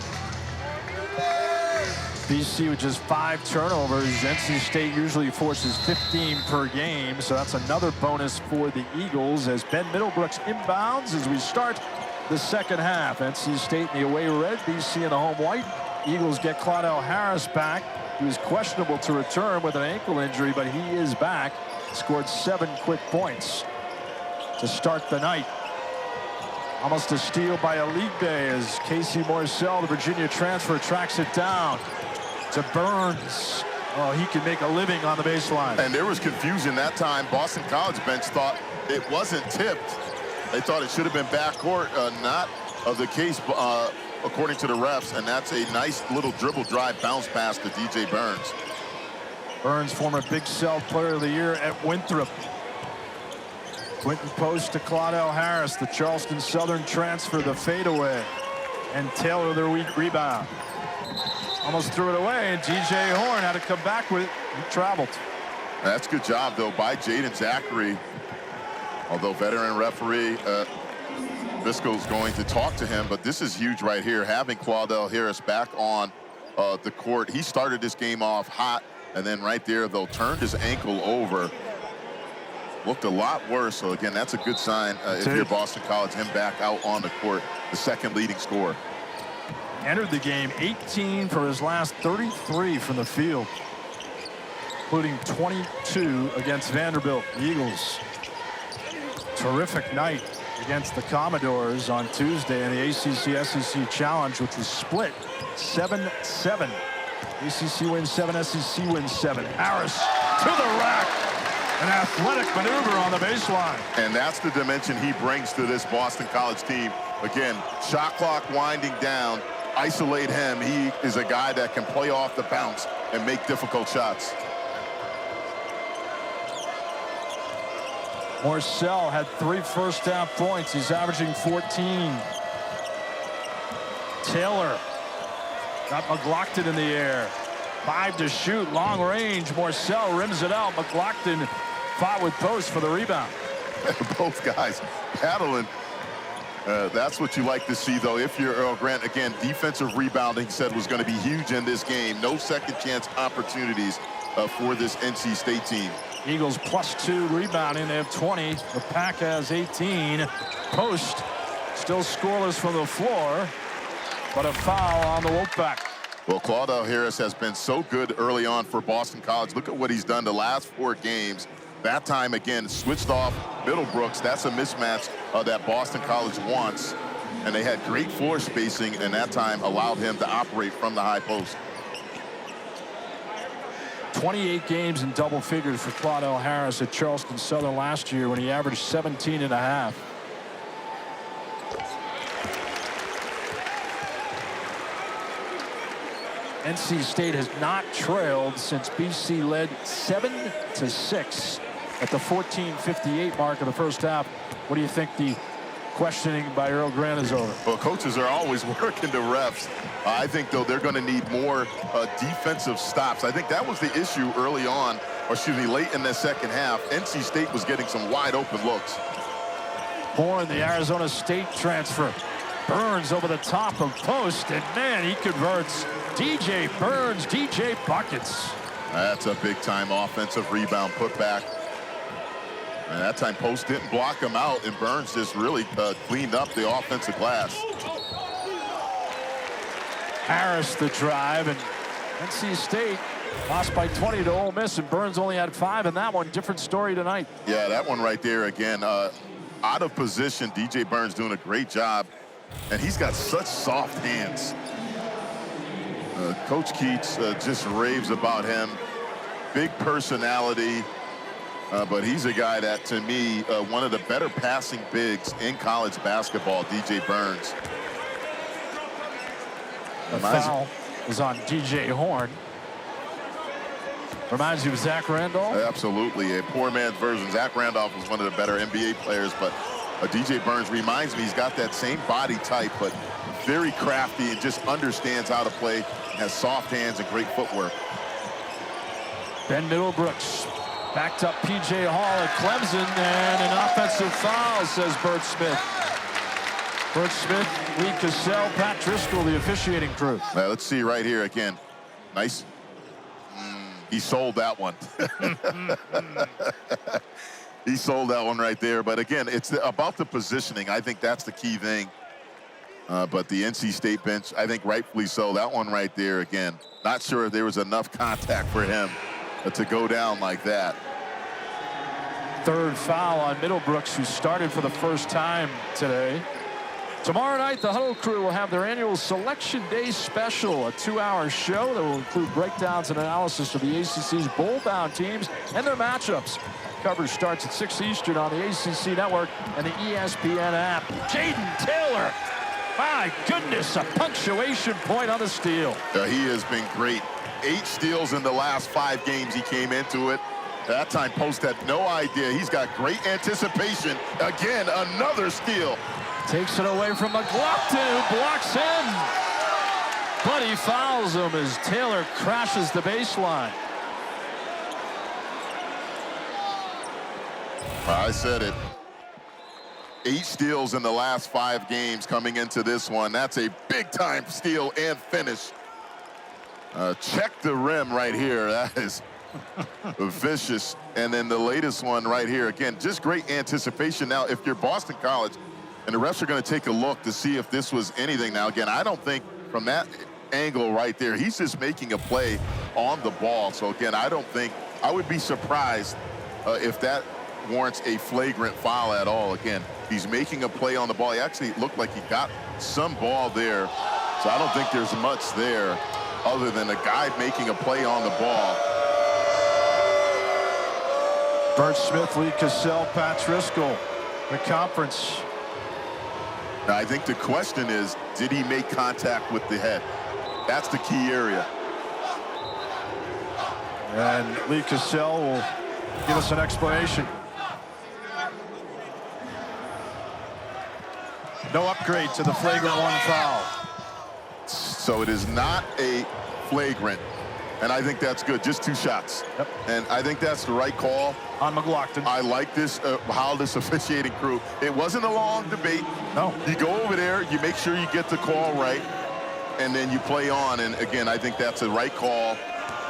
BC with just 5 turnovers. NC State usually forces 15 per game, so that's another bonus for the Eagles as Ben Middlebrooks inbounds as we start the second half. NC State in the away red, BC in the home white. Eagles get Claudel Harris back. He was questionable to return with an ankle injury, but he is back. Scored 7 quick points to start the night. Almost a steal by Alibe as Casey Morcell, the Virginia transfer, tracks it down to Burns. Oh, he can make a living on the baseline. And there was confusion that time. Boston College bench thought it wasn't tipped. They thought it should have been backcourt, not of the case according to the refs. And that's a nice little dribble drive bounce pass to DJ Burns. Burns, former Big South Player of the Year at Winthrop. Quinton post to Claudell Harris, the Charleston Southern transfer, the fadeaway. And Taylor the rebound. Almost threw it away, and DJ Horn had to come back with it. He traveled. That's a good job, though, by Jaden Zachary. Although veteran referee Visco's going to talk to him, but this is huge right here, having Claudell Harris back on the court. He started this game off hot, and then right there, though, turned his ankle over. Looked a lot worse, so again, that's a good sign if you're Boston College, him back out on the court, the second leading scorer. Entered the game 18 for his last 33 from the field, including 22 against Vanderbilt. The Eagles, terrific night against the Commodores on Tuesday in the ACC-SEC Challenge, which was split 7-7. ACC wins 7, SEC wins 7. Harris to the rack. An athletic maneuver on the baseline. And that's the dimension he brings to this Boston College team. Again, shot clock winding down. Isolate him. He is a guy that can play off the bounce and make difficult shots. Morcell had 3 first-half points. He's averaging 14. Taylor got McLaughlin in the air. 5 to shoot, long range. Morcell rims it out. McLaughlin fought with post for the rebound. Both guys paddling. That's what you like to see, though, if you're Earl Grant. Again, defensive rebounding said was going to be huge in this game. No second chance opportunities for this NC State team. Eagles +2 rebounding. They have 20. The Pack has 18. Post still scoreless from the floor, but a foul on the Wolfpack. Well, Claudell Harris has been so good early on for Boston College. Look at what he's done the last 4 games. That time, again, switched off Middlebrooks. That's a mismatch that Boston College wants. And they had great floor spacing, and that time allowed him to operate from the high post. 28 games in double figures for Claudell Harris at Charleston Southern last year when he averaged 17.5. NC State has not trailed since BC led 7-6 at the 14:58 mark of the first half. What do you think the questioning by Earl Grant is over? Well, coaches are always working the refs. I think, though, they're going to need more defensive stops. I think that was the issue early on, or excuse me, late in the second half. NC State was getting some wide open looks. Horn, the Arizona State transfer. Burns over the top of post, and man, he converts. DJ Burns, DJ buckets. That's a big-time offensive rebound putback. And that time post didn't block him out, and Burns just really cleaned up the offensive glass. Harris the drive, and NC State lost by 20 to Ole Miss, and Burns only had 5 in that one. Different story tonight. Yeah, that one right there again. Out of position, DJ Burns doing a great job, and he's got such soft hands. Coach Keats just raves about him. Big personality, but he's a guy that, to me, one of the better passing bigs in college basketball, DJ Burns. The foul is on DJ Horn. Reminds you of Zach Randolph? Absolutely, a poor man's version. Zach Randolph was one of the better NBA players, but DJ Burns reminds me, he's got that same body type, but very crafty and just understands how to play, has soft hands and great footwork. Ben Middlebrooks backed up P.J. Hall at Clemson, and an offensive foul, says Bert Smith. Bert Smith, Lee Cassell, Pat Driscoll, the officiating crew. Now, let's see right here again. Nice. He sold that one. He sold that one right there. But again, it's about the positioning. I think that's the key thing. But the NC State bench, I think rightfully so. That one right there, again, not sure if there was enough contact for him to go down like that. Third foul on Middlebrooks, who started for the first time today. Tomorrow night, the Huddle crew will have their annual Selection Day special, a 2-hour show that will include breakdowns and analysis of the ACC's bowl-bound teams and their matchups. Coverage starts at 6 Eastern on the ACC Network and the ESPN app. Jaden Taylor, my goodness, a punctuation point on the steal. He has been great. 8 steals in the last 5 games he came into it. That time Post had no idea. He's got great anticipation. Again, another steal. Takes it away from McLaughlin, who blocks him. But he fouls him as Taylor crashes the baseline. I said it. 8 steals in the last 5 games coming into this one. That's a big-time steal and finish. Check the rim right here. That is vicious. And then the latest one right here. Again, just great anticipation. Now, if you're Boston College, and the refs are going to take a look to see if this was anything. Now, again, I don't think from that angle right there, he's just making a play on the ball. So, again, I don't think, I would be surprised if that warrants a flagrant foul at all. Again, he's making a play on the ball. He actually looked like he got some ball there. So I don't think there's much there other than a guy making a play on the ball. Bert Smith, Lee Cassell, Pat Driscoll, the conference. Now, I think the question is, did he make contact with the head? That's the key area. And Lee Cassell will give us an explanation. No upgrade to the flagrant 1 foul. So it is not a flagrant, and I think that's good. Just 2 shots. Yep. And I think that's the right call. On McLaughlin. I like this, how this officiating crew. It wasn't a long debate. No. You go over there, you make sure you get the call right, and then you play on. And again, I think that's the right call.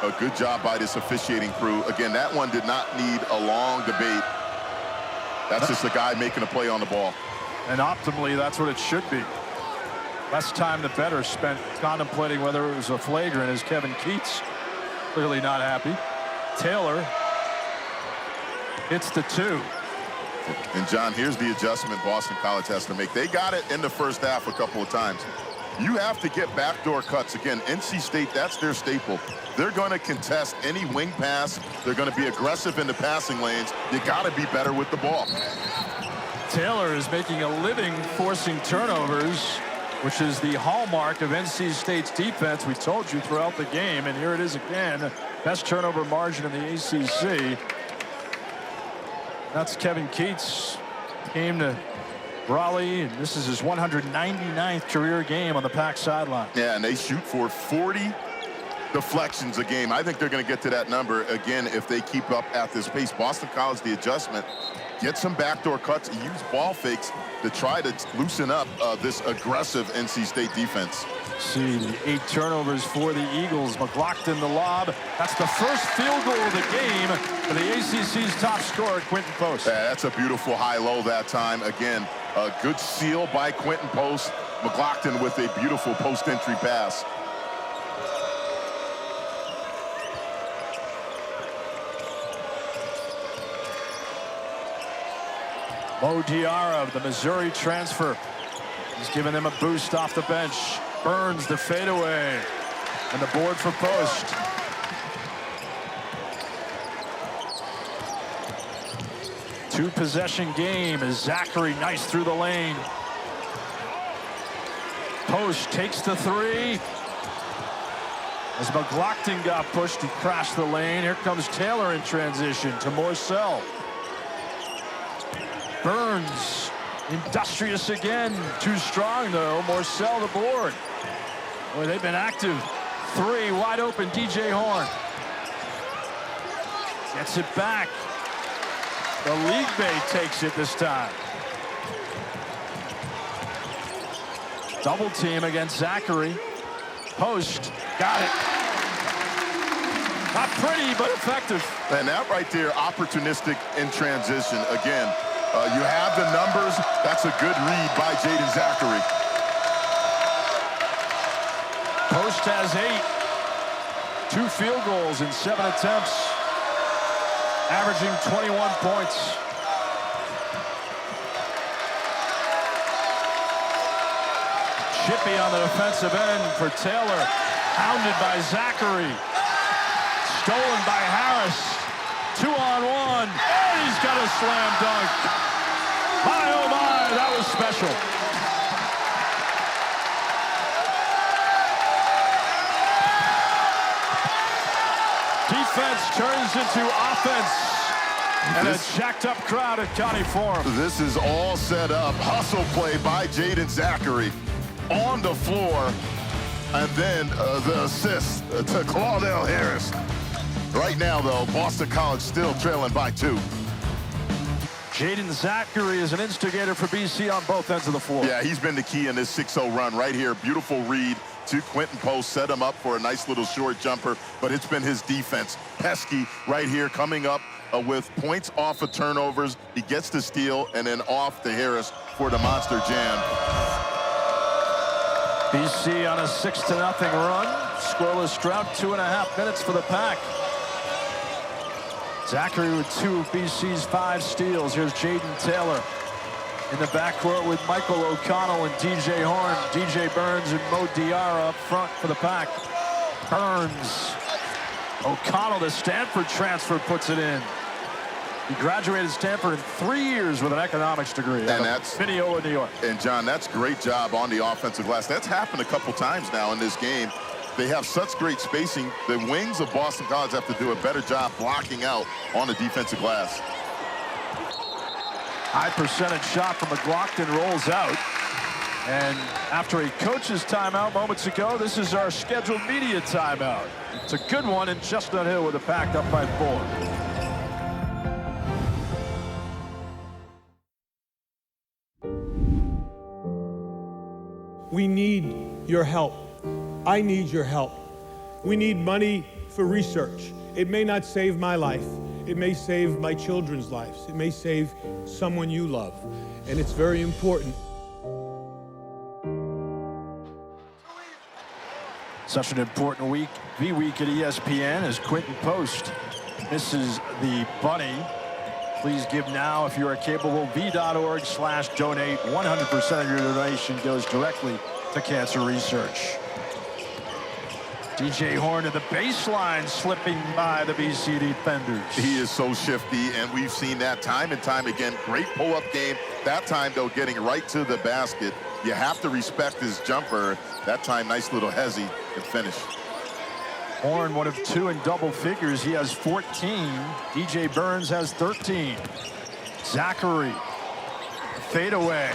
A good job by this officiating crew. Again, that one did not need a long debate. That's just a guy making a play on the ball. And optimally, that's what it should be. Less time the better spent contemplating whether it was a flagrant, as Kevin Keats clearly not happy. Taylor hits the 2. And John, here's the adjustment Boston College has to make. They got it in the first half a couple of times. You have to get backdoor cuts. Again, NC State, that's their staple. They're going to contest any wing pass. They're going to be aggressive in the passing lanes. You got to be better with the ball. Taylor is making a living forcing turnovers, which is the hallmark of NC State's defense. We told you throughout the game, and here it is again. Best turnover margin in the ACC. That's Kevin Keats. Came to Raleigh, and this is his 199th career game on the Pack sideline. Yeah, and they shoot for 40 deflections a game. I think they're going to get to that number again if they keep up at this pace. Boston College, the adjustment, get some backdoor cuts, use ball fakes to try to loosen up this aggressive NC State defense. See the 8 turnovers for the Eagles. McLaughlin the lob. That's the first field goal of the game for the ACC's top scorer, Quentin Post. Yeah, that's a beautiful high-low that time. Again, a good seal by Quentin Post. McLaughlin with a beautiful post-entry pass. Mo Diarra, the Missouri transfer, he's giving them a boost off the bench. Burns the fadeaway, and the board for Post. Two-possession game as Zachary nice through the lane. Post takes the 3. As McLaughlin got pushed, he crashed the lane. Here comes Taylor in transition to Morcell. Burns, industrious again. Too strong, though. Morcell the board. Boy, they've been active. 3, wide open, DJ Horn. Gets it back. The league bay takes it this time. Double team against Zachary. Post, got it. Not pretty, but effective. And that right there, opportunistic in transition. Again, you have the numbers. That's a good read by Jaden Zachary. Post has 8. 2 field goals in 7 attempts, averaging 21 points. Chippy on the defensive end for Taylor. Hounded by Zachary. Stolen by Harris. 2-on-1. And he's got a slam dunk. My, oh my, that was special. Defense turns into offense. And a jacked up crowd at County Forum. This is all set up. Hustle play by Jaden Zachary on the floor. And then the assist to Claudell Harris. Right now, though, Boston College still trailing by 2. Jaden Zachary is an instigator for BC on both ends of the floor. Yeah, he's been the key in this 6-0 run right here. Beautiful read to Quentin Post, set him up for a nice little short jumper, but it's been his defense. Pesky right here coming up with points off of turnovers. He gets the steal and then off to Harris for the monster jam. BC on a 6-0 run. Scoreless drought, 2.5 minutes for the Pack. Zachary with 2 of BC's 5 steals. Here's Jaden Taylor in the backcourt with Michael O'Connell and DJ Horn. DJ Burns and Mo Diarra up front for the Pack. Burns. O'Connell, the Stanford transfer, puts it in. He graduated Stanford in 3 years with an economics degree. And that's Mineola, New York. And John, that's great job on the offensive glass. That's happened a couple times now in this game. They have such great spacing. The wings of Boston College have to do a better job blocking out on the defensive glass. High percentage shot from McLaughlin rolls out. And after a coach's timeout moments ago, this is our scheduled media timeout. It's a good one in Chestnut Hill with a Pack up by 4. We need your help. I need your help. We need money for research. It may not save my life. It may save my children's lives. It may save someone you love. And it's very important. Such an important week, V-Week at ESPN, as Quentin Post misses the bunny. Please give now if you are capable. V.org/donate. 100% of your donation goes directly to cancer research. DJ Horn to the baseline, slipping by the BC defenders. He is so shifty, and we've seen that time and time again. Great pull-up game. That time, though, getting right to the basket. You have to respect his jumper. That time, nice little hezzy and finish. Horn, 1 of 2 in double figures. He has 14. DJ Burns has 13. Zachary, fadeaway.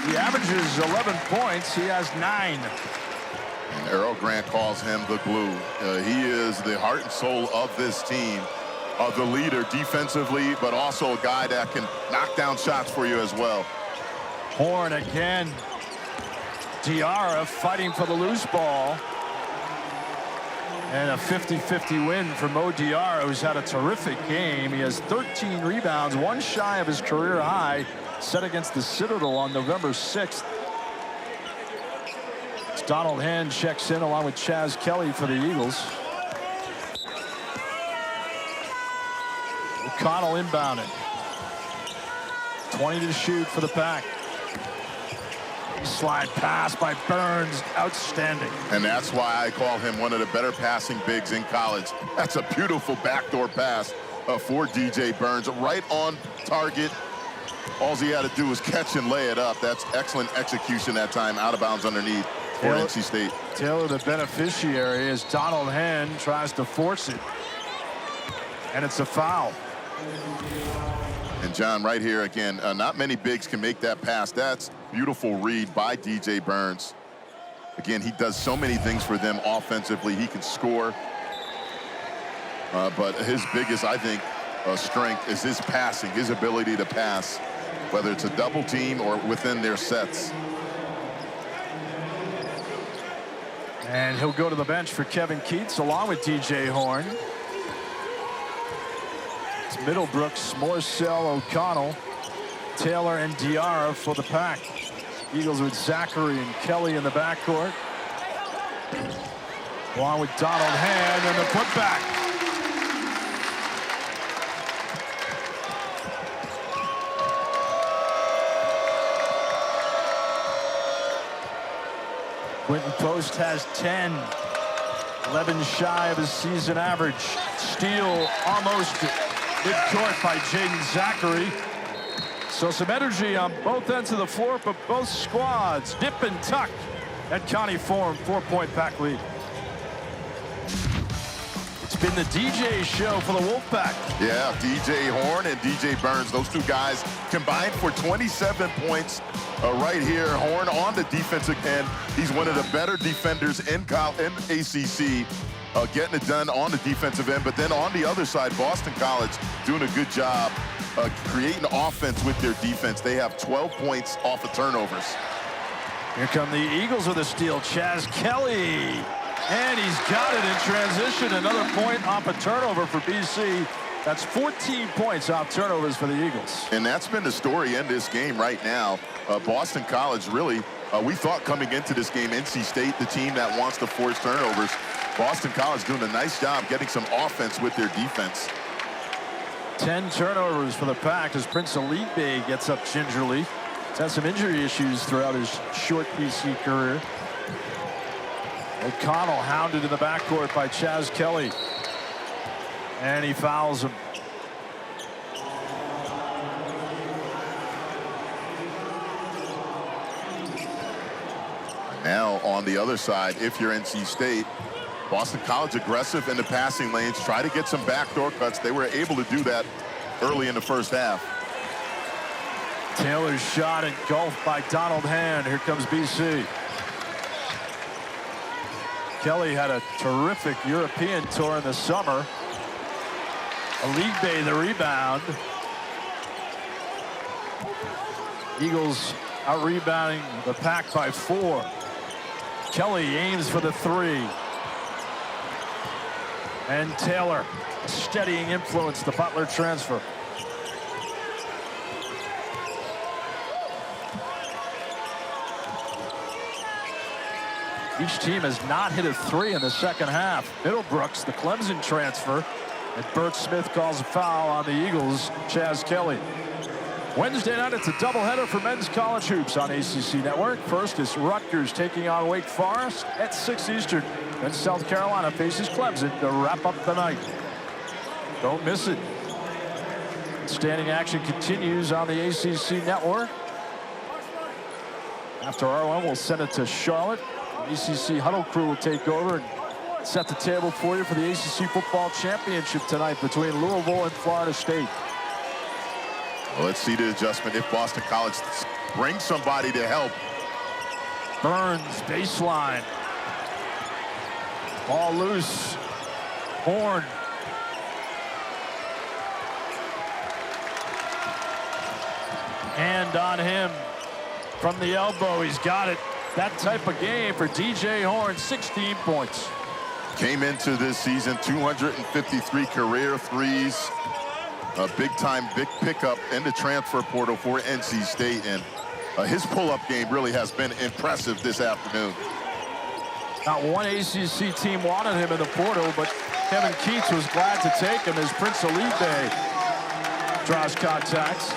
He averages 11 points. He has 9. And Earl Grant calls him the glue. He is the heart and soul of this team, the leader defensively, but also a guy that can knock down shots for you as well. Horn again. Diarra fighting for the loose ball. And a 50-50 win for Mo Diarra, who's had a terrific game. He has 13 rebounds, 1 shy of his career high, set against the Citadel on November 6th. Donald Hand checks in along with Chaz Kelly for the Eagles. O'Connell inbounded. 20 to shoot for the Pack. Slide pass by Burns, outstanding. And that's why I call him one of the better passing bigs in college. That's a beautiful backdoor pass for DJ Burns, right on target. All he had to do was catch and lay it up. That's excellent execution that time, out of bounds underneath for NC State. Taylor, the beneficiary, as Donald Hand tries to force it. And it's a foul. And John, right here again, not many bigs can make that pass. That's beautiful read by DJ Burns. Again, he does so many things for them offensively. He can score. But his biggest, I think, strength is his passing, his ability to pass, whether it's a double team or within their sets. And he'll go to the bench for Kevin Keats along with DJ Horn. It's Middlebrooks, Morcell, O'Connell, Taylor, and Diarra for the Pack. Eagles with Zachary and Kelly in the backcourt. Along with Donald Hand and the putback. Quentin Post has 10. 11 shy of his season average. Steal almost mid-court by Jaden Zachary. So some energy on both ends of the floor, but both squads nip and tuck at Connie Forum, 4-point pack lead. It's been the DJ show for the Wolfpack. Yeah, DJ Horn and DJ Burns, those two guys combined for 27 points right here. Horn on the defensive end. He's one of the better defenders in ACC, getting it done on the defensive end. But then on the other side, Boston College doing a good job creating offense with their defense. They have 12 points off of turnovers. Here come the Eagles with a steal. Chaz Kelly. And he's got it in transition. Another point off a turnover for BC. That's 14 points off turnovers for the Eagles. And that's been the story in this game right now. Boston College really, we thought coming into this game, NC State, the team that wants to force turnovers. Boston College doing a nice job getting some offense with their defense. 10 turnovers for the Pack as Prince Elite gets up gingerly. He's had some injury issues throughout his short BC career. O'Connell hounded in the backcourt by Chaz Kelly. And he fouls him. Now on the other side, if you're NC State, Boston College aggressive in the passing lanes, try to get some backdoor cuts. They were able to do that early in the first half. Taylor's shot engulfed by Donald Hand. Here comes BC. Kelly had a terrific European tour in the summer. Elite the rebound. Eagles out rebounding the Pack by 4. Kelly aims for the 3. And Taylor, steadying influence, the Butler transfer. Each team has not hit a 3 in the second half. Middlebrooks, the Clemson transfer. And Bert Smith calls a foul on the Eagles, Chaz Kelly. Wednesday night, it's a doubleheader for men's college hoops on ACC Network. First is Rutgers taking on Wake Forest at 6 Eastern. Then South Carolina faces Clemson to wrap up the night. Don't miss it. Standing action continues on the ACC Network. After our one, we'll send it to Charlotte. The ACC Huddle crew will take over and set the table for you for the ACC Football Championship tonight between Louisville and Florida State. Well, let's see the adjustment if Boston College brings somebody to help. Burns, baseline. Ball loose. Horn. Hand on him from the elbow. He's got it. That type of game for DJ Horn, 16 points. Came into this season 253 career threes. A big-time pickup in the transfer portal for NC State, and his pull-up game really has been impressive this afternoon. Not one ACC team wanted him in the portal, but Kevin Keats was glad to take him as Prince Elite draws contacts.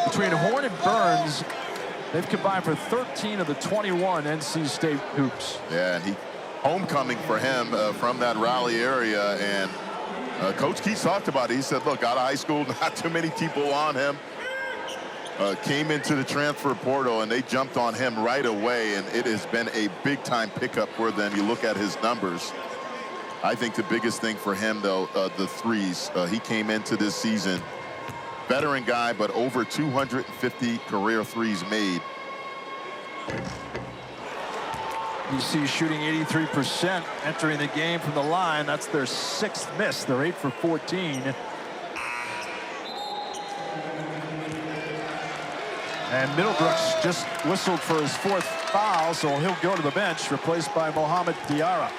Between Horn and Burns, they've combined for 13 of the 21 NC State hoops. Yeah, and homecoming for him from that Raleigh area, and Coach Keats talked about it. He said, look, out of high school, not too many people on him. Came into the transfer portal, and they jumped on him right away, and it has been a big-time pickup for them. You look at his numbers. I think the biggest thing for him, though, the threes. He came into this season, veteran guy, but over 250 career threes made. BC shooting 83% entering the game from the line. That's their 6th miss. They're 8 for 14. And Middlebrooks just whistled for his 4th foul, so he'll go to the bench, replaced by Mohamed Diarra.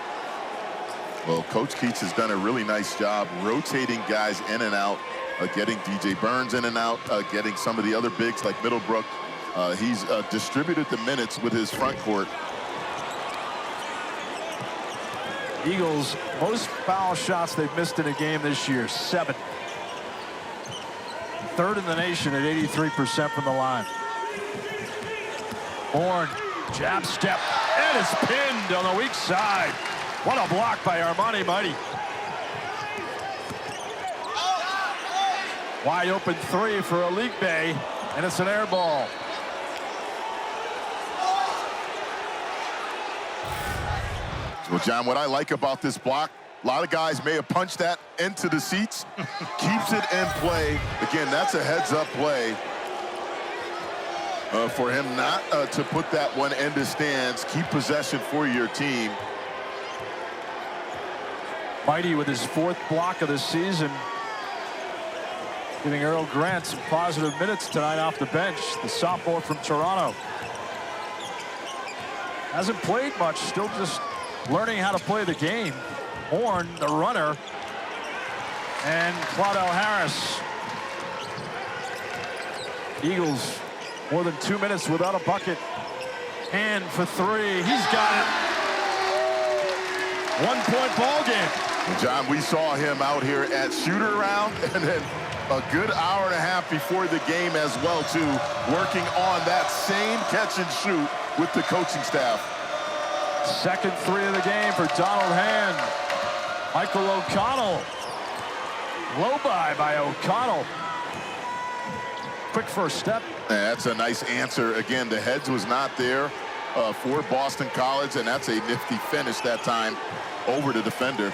Well, Coach Keats has done a really nice job rotating guys in and out, getting DJ Burns in and out, getting some of the other bigs like Middlebrook. He's distributed the minutes with his front court. Eagles, most foul shots they've missed in a game this year, 7. Third in the nation at 83% from the line. Horn, jab step, and it's pinned on the weak side. What a block by Armani Mighty. Wide open 3 for Aligbe, and it's an air ball. Well, John, what I like about this block, a lot of guys may have punched that into the seats. Keeps it in play. Again, that's a heads-up play for him not to put that one into stands. Keep possession for your team. Mighty with his 4th block of the season, giving Earl Grant some positive minutes tonight off the bench, the sophomore from Toronto. Hasn't played much, still just learning how to play the game. Horn, the runner, and Claudel Harris. Eagles more than 2 minutes without a bucket. And for 3, he's got it. 1-point ball game. John, we saw him out here at shoot-around, and then a good hour and a half before the game as well, too, working on that same catch and shoot with the coaching staff. Second 3 of the game for Donald Hand. Michael O'Connell. Low by O'Connell. Quick first step. That's a nice answer. Again, the heads was not there for Boston College, and that's a nifty finish that time over the defender.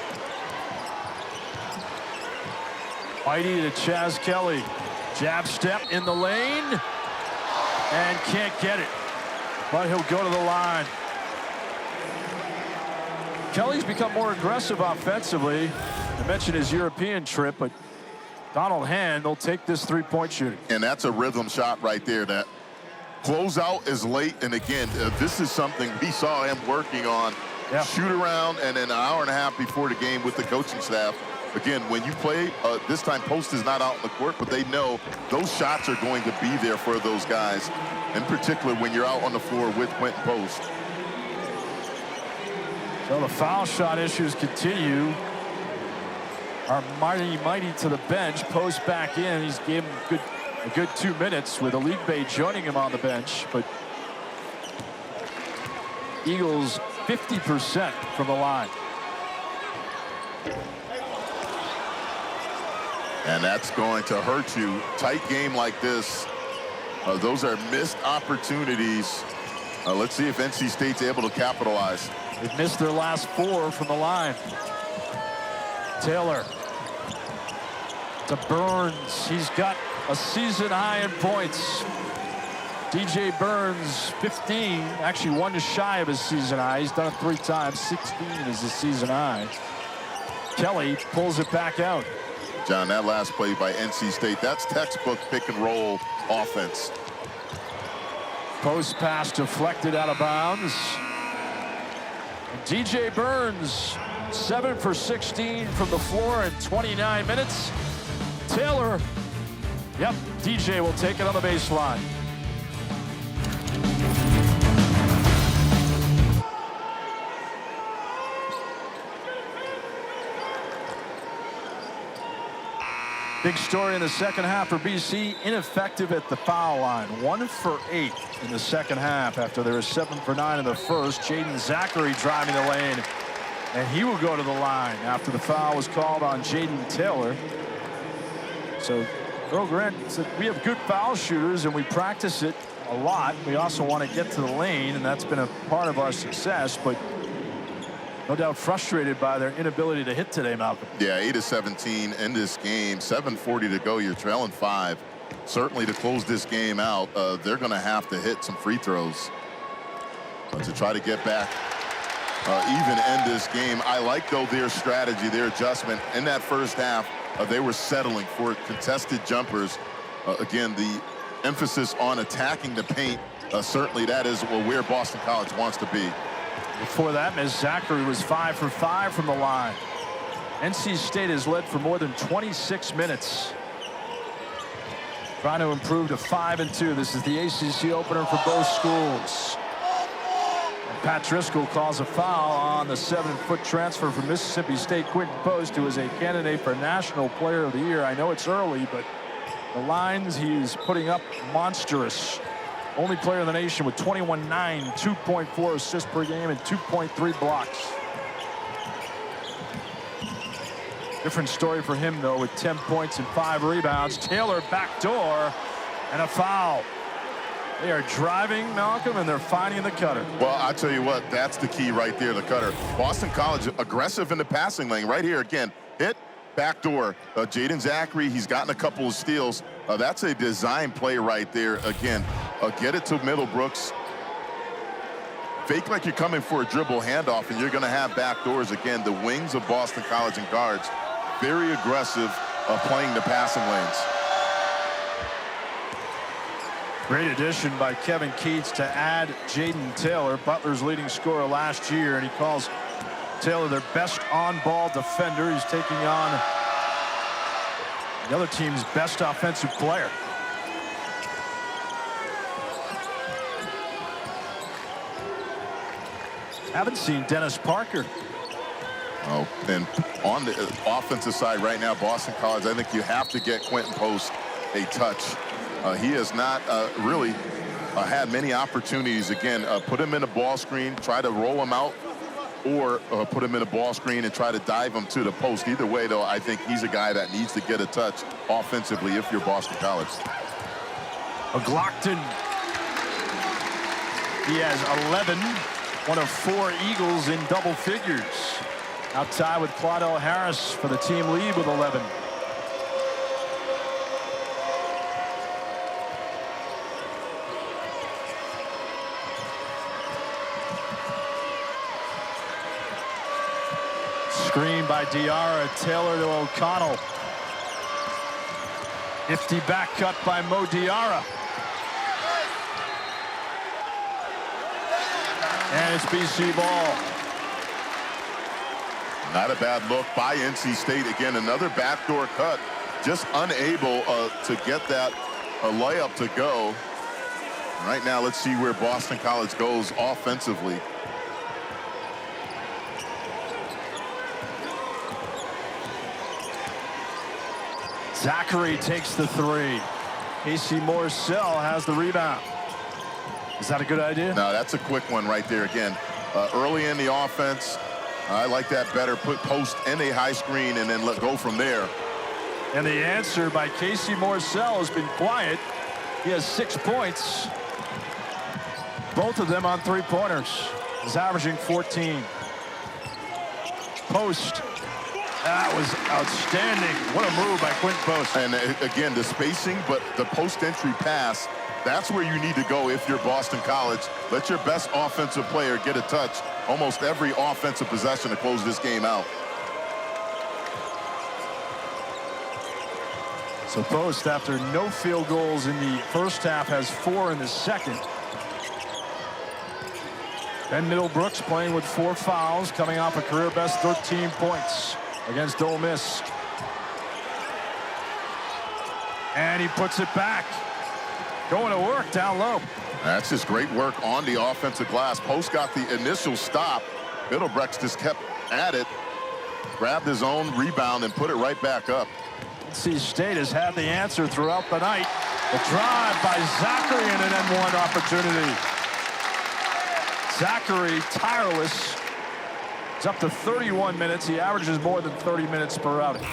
Mighty to Chaz Kelly. Jab step in the lane. And can't get it. But he'll go to the line. Kelly's become more aggressive offensively. I mentioned his European trip, but Donald Hand will take this 3-point shooting. And that's a rhythm shot right there. That closeout is late, and again, this is something we saw him working on. Yeah. Shoot around, and then an hour and a half before the game with the coaching staff. Again, when you play, this time Post is not out on the court, but they know those shots are going to be there for those guys, in particular when you're out on the floor with Quentin Post. So the foul shot issues continue. Our Mighty to the bench. Post back in. He's given a good 2 minutes with Aligbe joining him on the bench. But Eagles 50% from the line. And that's going to hurt you. Tight game like this. Those are missed opportunities. Let's see if NC State's able to capitalize. They've missed their last 4 from the line. Taylor to Burns. He's got a season high in points. DJ Burns, 15, actually 1 just shy of his season high. He's done it 3 times. 16 is his season high. Kelly pulls it back out. John, that last play by NC State, that's textbook pick and roll offense. Post pass deflected out of bounds. And DJ Burns, 7 for 16 from the floor in 29 minutes. Taylor, yep, DJ will take it on the baseline. Big story in the second half for BC, ineffective at the foul line. 1 for 8 in the second half after they were 7 for 9 in the first. Jaden Zachary driving the lane, and he will go to the line after the foul was called on Jaden Taylor. So Earl Grant said, we have good foul shooters and we practice it a lot. We also want to get to the lane, and that's been a part of our success, but no doubt frustrated by their inability to hit today, Malcolm. Yeah, 8 of 17 in this game. 7:40 to go. You're trailing 5. Certainly to close this game out, they're going to have to hit some free throws to try to get back even in this game. I like, though, their strategy, their adjustment. In that first half, they were settling for contested jumpers. Again, the emphasis on attacking the paint, certainly that is where Boston College wants to be. Before that, Ms. Zachary was 5 for 5 from the line. NC State has led for more than 26 minutes. Trying to improve to 5-2. This is the ACC opener for both schools. Pat Driscoll calls a foul on the 7-foot transfer from Mississippi State, Quentin Post, who is a candidate for National Player of the Year. I know it's early, but the lines he's putting up monstrous. Only player in the nation with 21-9, 2.4 assists per game, and 2.3 blocks. Different story for him, though, with 10 points and 5 rebounds. Taylor backdoor and a foul. They are driving, Malcolm, and they're finding the cutter. Well, I tell you what, that's the key right there, the cutter. Boston College aggressive in the passing lane right here again. Hit, backdoor. Jaden Zachary, he's gotten a couple of steals. That's a design play right there. Again, get it to Middlebrooks. Fake like you're coming for a dribble handoff, and you're going to have backdoors. Again, the wings of Boston College and guards, very aggressive playing the passing lanes. Great addition by Kevin Keats to add Jaden Taylor, Butler's leading scorer last year, and he calls Taylor their best on-ball defender. He's taking on the other team's best offensive player. Haven't seen Dennis Parker. Oh, and on the offensive side right now, Boston College, I think you have to get Quentin Post a touch. He has not really had many opportunities. Again, put him in a ball screen, try to roll him out, or put him in a ball screen and try to dive him to the post. Either way, though, I think he's a guy that needs to get a touch offensively if you're Boston College. Glockton. He has 11, one of 4 Eagles in double figures. Out tied with Claudel Harris for the team lead with 11. Screen by Diarra, Taylor to O'Connell. 50 back cut by Mo Diarra. And it's BC ball. Not a bad look by NC State. Again, another backdoor cut. Just unable to get that layup to go. Right now, let's see where Boston College goes offensively. Zachary takes the 3. Casey Morcell has the rebound. Is that a good idea? No, that's a quick one right there. Again, early in the offense, I like that better. Put Post in a high screen and then let go from there. And the answer by Casey Morcell has been quiet. He has 6 points. Both of them on 3-pointers. He's averaging 14. Post. That was outstanding. What a move by Quentin Post. And again, the spacing, but the post entry pass, that's where you need to go if you're Boston College. Let your best offensive player get a touch almost every offensive possession to close this game out. So Post, after no field goals in the first half, has 4 in the second. Ben Middlebrooks playing with 4 fouls, coming off a career-best 13 points against Ole Miss. And he puts it back. Going to work down low. That's just great work on the offensive glass. Post got the initial stop. Middlebrooks just kept at it, grabbed his own rebound, and put it right back up. NC State has had the answer throughout the night. The drive by Zachary and an N1 opportunity. Zachary, tireless. It's up to 31 minutes. He averages more than 30 minutes per outing.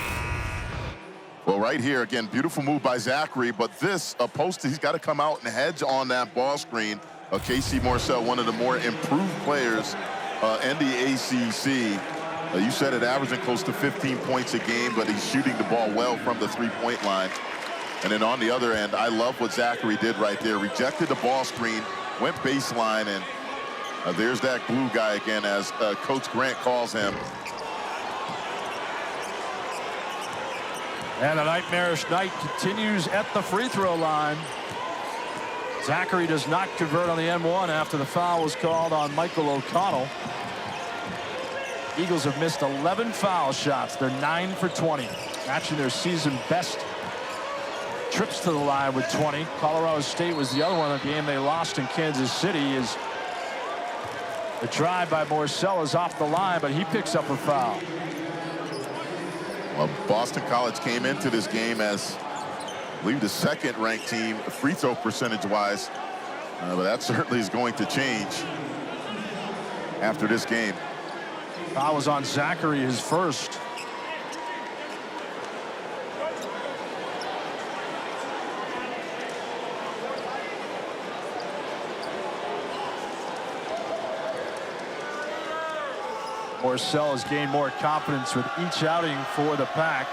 Well, right here, again, beautiful move by Zachary, but this, Post, he's got to come out and hedge on that ball screen. Casey Morcell, one of the more improved players in the ACC. You said it, averaging close to 15 points a game, but he's shooting the ball well from the 3-point line. And then on the other end, I love what Zachary did right there. Rejected the ball screen, went baseline, and there's that glue guy again, as Coach Grant calls him. And a nightmarish night continues at the free throw line. Zachary does not convert on the N1 after the foul was called on Michael O'Connell. Eagles have missed 11 foul shots. They're 9 for 20, matching their season best trips to the line with 20. Colorado State was the other one. The game they lost in Kansas City is The drive by Morcell is off the line, but he picks up a foul. Well, Boston College came into this game as, I believe, the second-ranked team free throw percentage-wise, but that certainly is going to change after this game. Foul was on Zachary, his first. Morcell has gained more confidence with each outing for the Pack.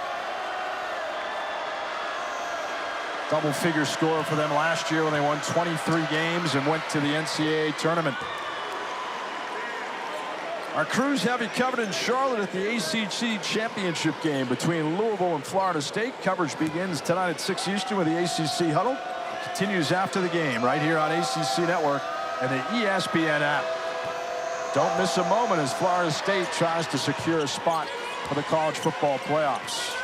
Double-figure score for them last year when they won 23 games and went to the NCAA tournament. Our crews have you covered in Charlotte at the ACC championship game between Louisville and Florida State. Coverage begins tonight at 6 Eastern with the ACC Huddle. Continues after the game right here on ACC Network and the ESPN app. Don't miss a moment as Florida State tries to secure a spot for the college football playoffs.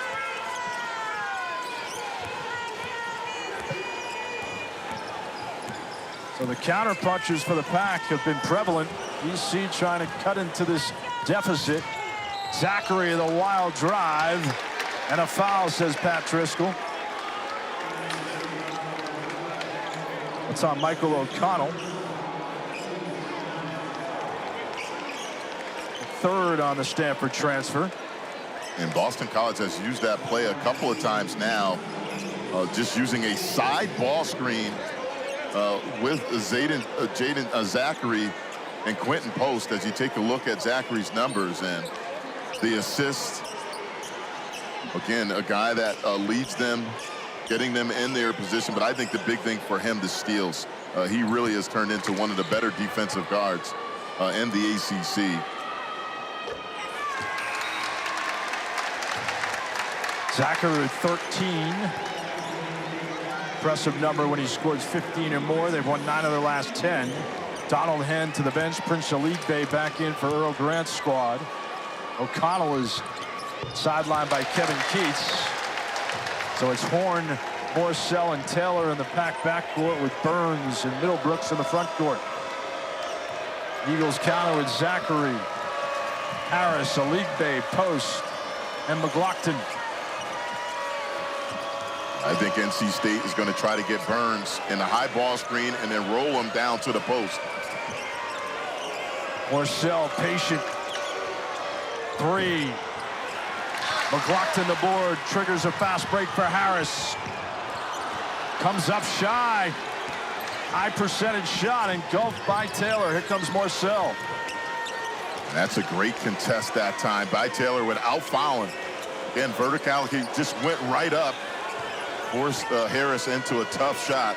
So the counter punches for the Pack have been prevalent. EC trying to cut into this deficit. Zachary, the wild drive, and a foul, says Pat Driscoll. It's on Michael O'Connell. Third on the Stanford transfer. And Boston College has used that play a couple of times now, just using a side ball screen with Jaden Zachary and Quentin Post. As you take a look at Zachary's numbers and the assist, again, a guy that leads them, getting them in their position. But I think the big thing for him, the steals. He really has turned into one of the better defensive guards in the ACC. Zachary with 13. Impressive number when he scores 15 or more. They've won 9 of their last 10. Donald Henn to the bench. Prince Aligbe back in for Earl Grant's squad. O'Connell is sidelined by Kevin Keats. So it's Horn, Morcell, and Taylor in the Pack backcourt with Burns and Middlebrooks in the front court. Eagles counter with Zachary, Harris, Aligbe, Post, and McLaughlin. I think NC State is going to try to get Burns in the high ball screen and then roll him down to the post. Morcell patient. 3. McLaughlin the board, triggers a fast break for Harris. Comes up shy. High percentage shot engulfed by Taylor. Here comes Morcell. That's a great contest that time by Taylor without fouling. Again, verticality just went right up. Forced Harris into a tough shot.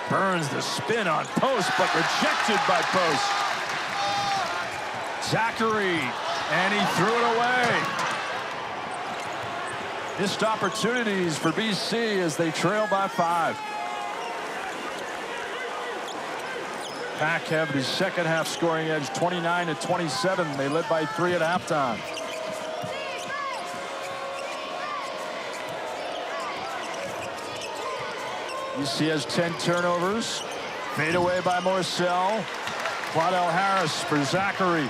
Burns the spin on Post, but rejected by Post. Zachary, and he threw it away. Missed opportunities for BC as they trail by 5. Pack have the second half scoring edge, 29-27. They led by 3 at halftime. UC has 10 turnovers. Fade away by Morcell. Quadell Harris for Zachary.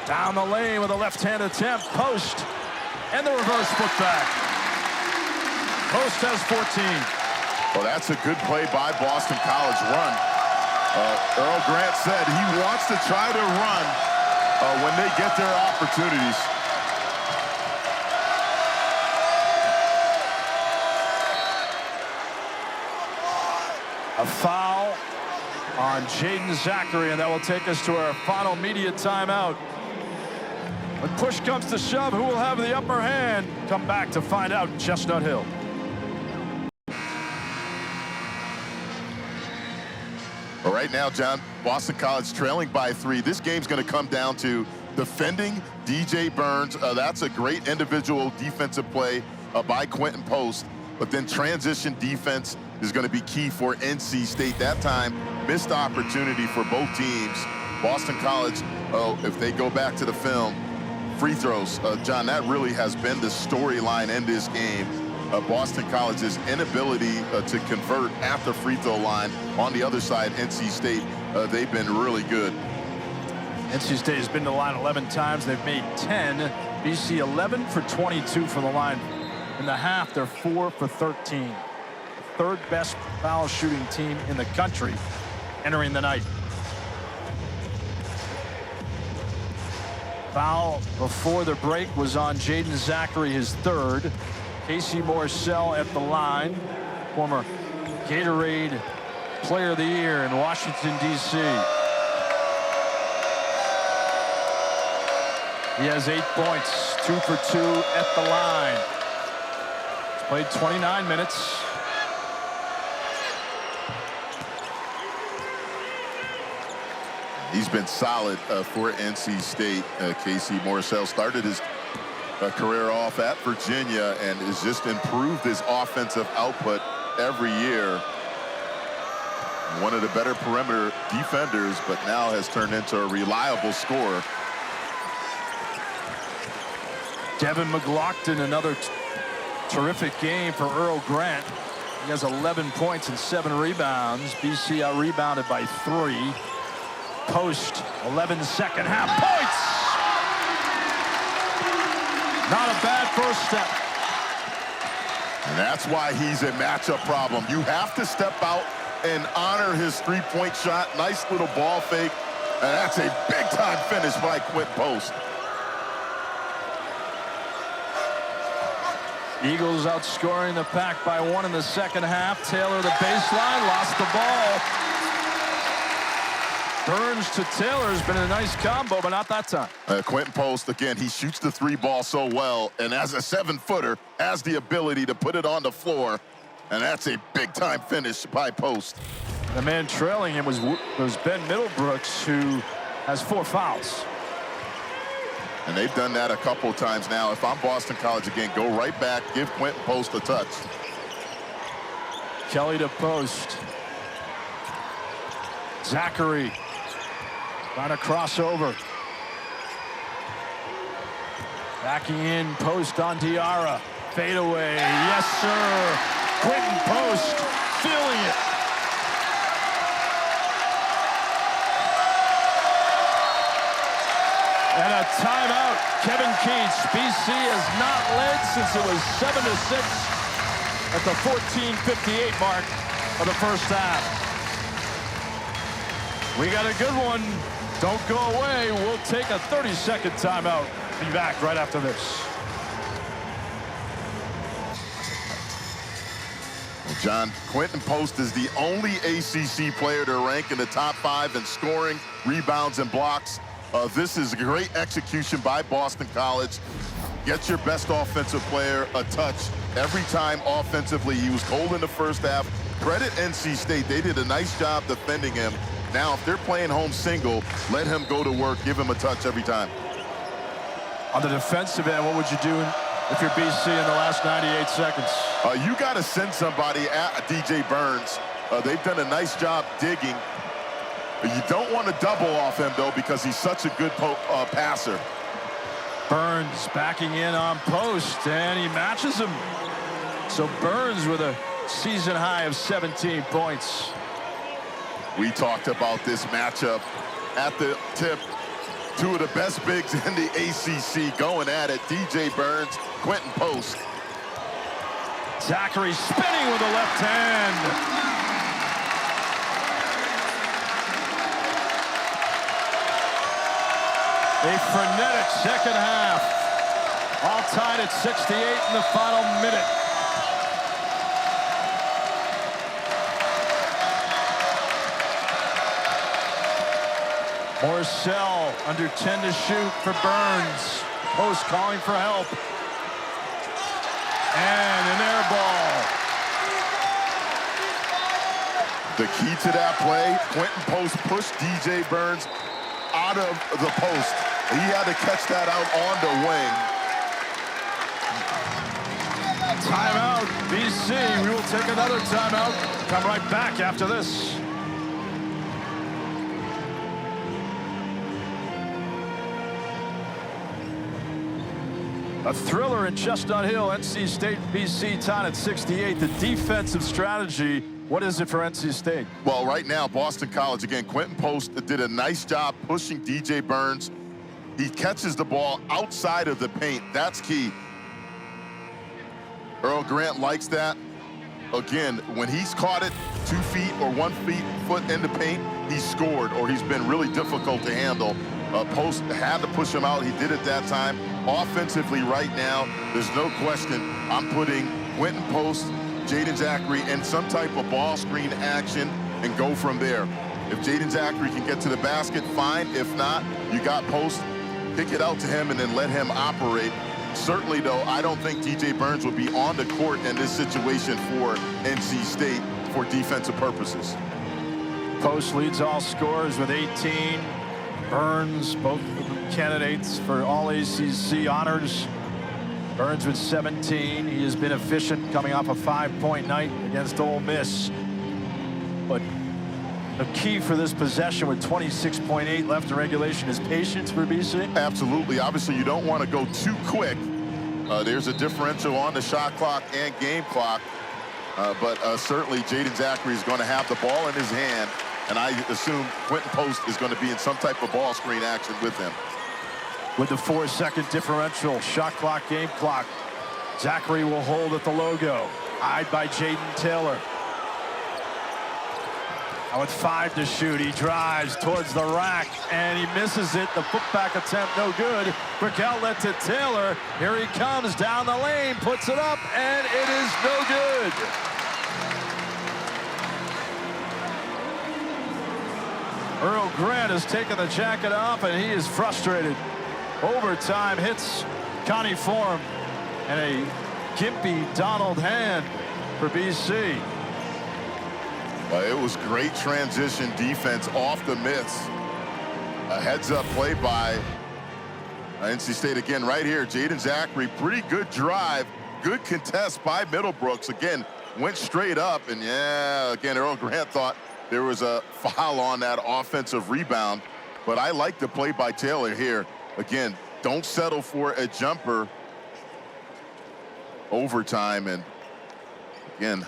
Down the lane with a left-hand attempt. Post. And the reverse putback. Post has 14. Well, that's a good play by Boston College. Run. Earl Grant said he wants to try to run when they get their opportunities. A foul on Jaden Zachary, and that will take us to our final media timeout. When push comes to shove, who will have the upper hand? Come back to find out in Chestnut Hill. Well, right now, John, Boston College trailing by 3. This game's going to come down to defending DJ Burns. That's a great individual defensive play by Quentin Post, but then transition defense is going to be key for NC State. That time, missed opportunity for both teams. Boston College, if they go back to the film, free throws. John, that really has been the storyline in this game. Boston College's inability to convert at the free throw line. On the other side, NC State they've been really good. NC State has been to the line 11 times. They've made 10. BC 11 for 22 from the line. In the half, they're 4 for 13. The third best foul shooting team in the country entering the night. Foul before the break was on Jaden Zachary, his third. Casey Morcell at the line, former Gatorade Player of the Year in Washington, D.C. He has 8 points, 2 for 2 at the line. He's played 29 minutes. He's been solid for NC State. Casey Morcell started his career off at Virginia and has just improved his offensive output every year. One of the better perimeter defenders, but now has turned into a reliable scorer. Devin McLaughlin, another terrific game for Earl Grant. He has 11 points and 7 rebounds. BC out-rebounded by 3. Post, 11 second half points. Not a bad first step. And that's why he's a matchup problem. You have to step out and honor his three-point shot. Nice little ball fake. And that's a big-time finish by Quentin Post. Eagles outscoring the Pack by 1 in the second half. Taylor the baseline, lost the ball. Burns to Taylor has been a nice combo, but not that time. Quentin Post, again, he shoots the 3 ball so well, and as a 7-footer, has the ability to put it on the floor, and that's a big-time finish by Post. The man trailing him was Ben Middlebrooks, who has 4 fouls. And they've done that a couple times now. If I'm Boston College again, go right back, give Quentin Post a touch. Kelly to Post. Zachary trying to cross over. Backing in, Post on Diarra. Fade away, yes sir. Quentin Post feeling it. And a timeout, Kevin Keats. BC has not led since it was 7-6 at the 14:58 mark of the first half. We got a good one. Don't go away. We'll take a 30-second timeout. Be back right after this. Well, John, Quentin Post is the only ACC player to rank in the top 5 in scoring, rebounds, and blocks. This is great execution by Boston College. Get your best offensive player a touch every time offensively. He was cold in the first half. Credit NC State. They did a nice job defending him. Now, if they're playing home single, let him go to work. Give him a touch every time. On the defensive end, what would you do if you're BC in the last 98 seconds? You got to send somebody at DJ Burns. They've done a nice job digging. You don't want to double off him, though, because he's such a good passer. Burns backing in on Post, and he matches him. So Burns with a season high of 17 points. We talked about this matchup at the tip. 2 of the best bigs in the ACC going at it. DJ Burns, Quentin Post. Zachary spinning with the left hand. A frenetic second half. All tied at 68 in the final minute. Morcell under 10 to shoot for Burns. Post calling for help. And an air ball. The key to that play, Quentin Post pushed DJ Burns out of the post. He had to catch that out on the wing. Timeout, BC. We will take another timeout. Come right back after this. A thriller in Chestnut Hill. NC State, BC tied at 68. The defensive strategy, what is it for NC State? Well, right now, Boston College, again, Quentin Post did a nice job pushing DJ Burns. He catches the ball outside of the paint. That's key. Earl Grant likes that. Again, when he's caught it 2 feet or 1 foot in the paint, he's scored, or he's been really difficult to handle. Post had to push him out. He did it that time. Offensively right now, there's no question I'm putting Quentin Post, Jaden Zachary in some type of ball screen action and go from there. If Jaden Zachary can get to the basket, fine. If not, you got Post, kick it out to him and then let him operate. Certainly, though, I don't think DJ Burns will be on the court in this situation for NC State for defensive purposes. Post leads all scorers with 18. Burns, both of them candidates for all ACC honors. Burns with 17. He has been efficient coming off a 5-point night against Ole Miss. But the key for this possession with 26.8 left in regulation is patience for BC? Absolutely. Obviously, you don't want to go too quick. There's a differential on the shot clock and game clock. But certainly, Jaden Zachary is going to have the ball in his hand. And I assume Quentin Post is going to be in some type of ball screen action with him. With the 4-second differential, shot clock, game clock, Zachary will hold at the logo. Eyed by Jaden Taylor. Now with 5 to shoot, he drives towards the rack, and he misses it. The putback attempt, no good. Quick outlet to Taylor. Here he comes down the lane, puts it up, and it is no good. Earl Grant has taken the jacket off, and he is frustrated. Overtime hits Connie Forum, and a gimpy Donald Hand for BC. It was great transition defense off the miss. A heads-up play by NC State again right here. Jaden Zachary, pretty good drive, good contest by Middlebrooks. Again, went straight up, and yeah, again, Earl Grant thought there was a foul on that offensive rebound, but I like the play by Taylor here. Again, don't settle for a jumper. Overtime, and again,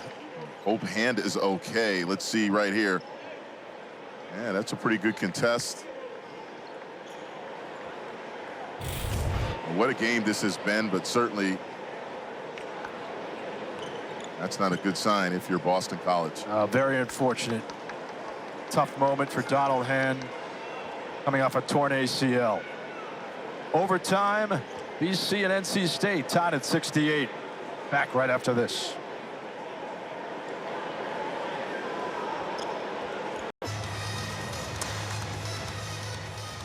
hope hand is okay. Let's see right here. Yeah, that's a pretty good contest. What a game this has been, but certainly that's not a good sign if you're Boston College. Very unfortunate. Tough moment for Donald Hand coming off a torn ACL. Overtime, BC and NC State tied at 68. Back right after this.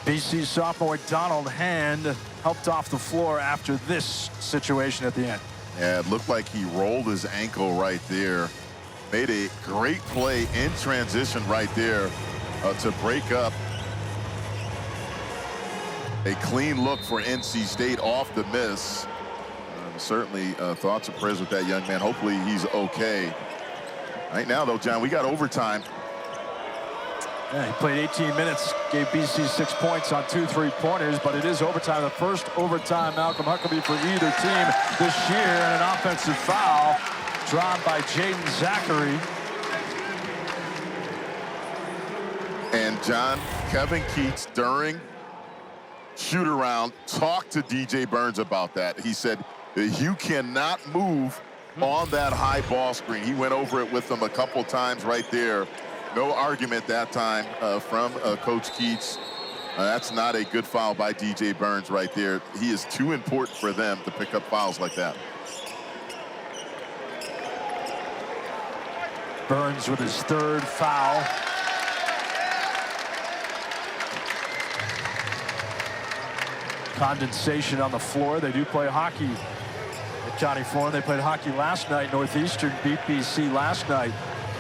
BC sophomore Donald Hand helped off the floor after this situation at the end. Yeah, it looked like he rolled his ankle right there. Made a great play in transition right there to break up. A clean look for NC State off the miss. Certainly thoughts and prayers with that young man. Hopefully he's okay. Right now, though, John, we got overtime. Yeah, he played 18 minutes, gave BC 6 points on 2 3-pointers, but it is overtime. The first overtime Malcolm Huckabee for either team this year, and an offensive foul drawn by Jaden Zachary. And John, Kevin Keats during shoot around talked to DJ Burns about that. He said you cannot move on that high ball screen. He went over it with them a couple times right there. No argument that time from Coach Keats. That's not a good foul by DJ Burns right there. He is too important for them to pick up fouls like that. Burns with his 3rd foul. Condensation on the floor. They do play hockey at County Forum. They played hockey last night. Northeastern beat BC last night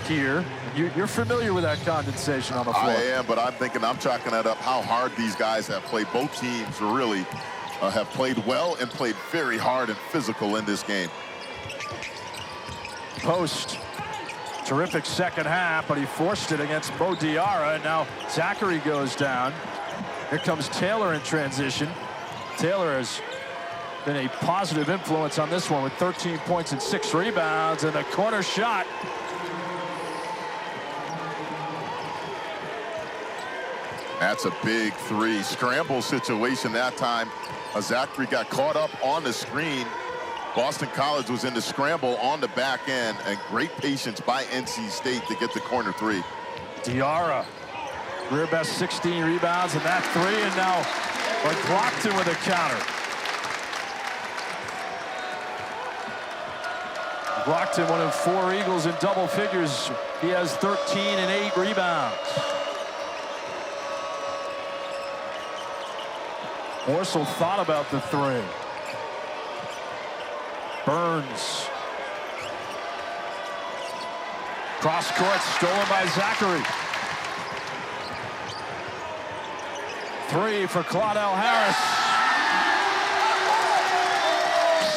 here. You're familiar with that condensation on the floor. I am, but I'm thinking, I'm chalking that up how hard these guys have played. Both teams really have played well and played very hard and physical in this game. Post, terrific second half, but he forced it against Mo Diarra, and now Zachary goes down. Here comes Taylor in transition. Taylor has been a positive influence on this one with 13 points and 6 rebounds and a corner shot. That's a big three. Scramble situation that time. Zachary got caught up on the screen. Boston College was in the scramble on the back end, and great patience by NC State to get the corner three. Diarra, career best 16 rebounds in that three, and now McLaughlin with a counter. McLaughlin, one of 4 Eagles in double figures. He has 13 and 8 rebounds. Morsel thought about the three. Burns. Cross court, stolen by Zachary. Three for Claudell Harris.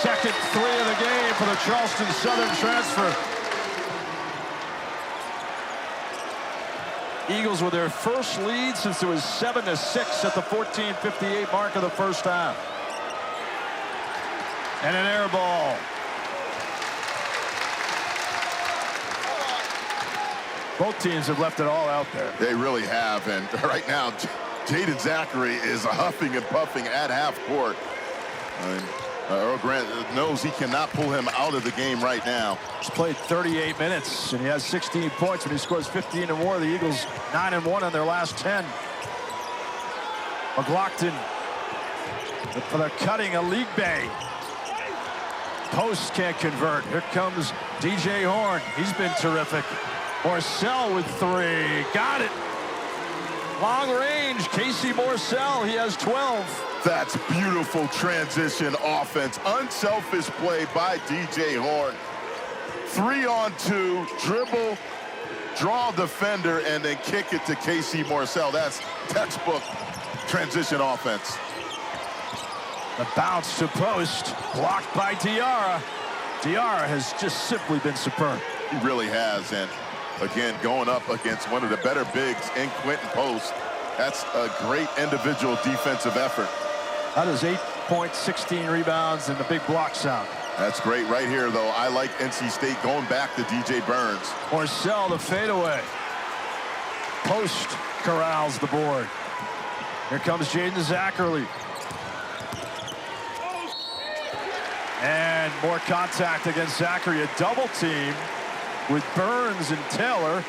Second three of the game for the Charleston Southern transfer. Eagles with their first lead since it was 7-6 at the 14:58 mark of the first half. And an air ball. Both teams have left it all out there. They really have, and right now, Jaden Zachary is huffing and puffing at half court. Earl Grant knows he cannot pull him out of the game right now. He's played 38 minutes, and he has 16 points. When he scores 15 or more, the Eagles 9-1 on their last 10. McLaughlin for the cutting, a league bay. Post can't convert. Here comes DJ Horn. He's been terrific. Morsell with 3. Got it. Long range, Casey Morsell. He has 12. That's beautiful transition offense. Unselfish play by DJ Horn. 3-on-2, dribble, draw defender, and then kick it to Casey Morsell. That's textbook transition offense. The bounce to post, blocked by Diarra. Diarra has just simply been superb. He really has, and again, going up against one of the better bigs in Quentin Post. That's a great individual defensive effort. That is 8 points, 16 rebounds, and the big block sound. That's great right here, though. I like NC State going back to DJ Burns. Morsell, the fadeaway. Post corrals the board. Here comes Jaden Zachary. And more contact against Zachary. A double team with Burns and Taylor.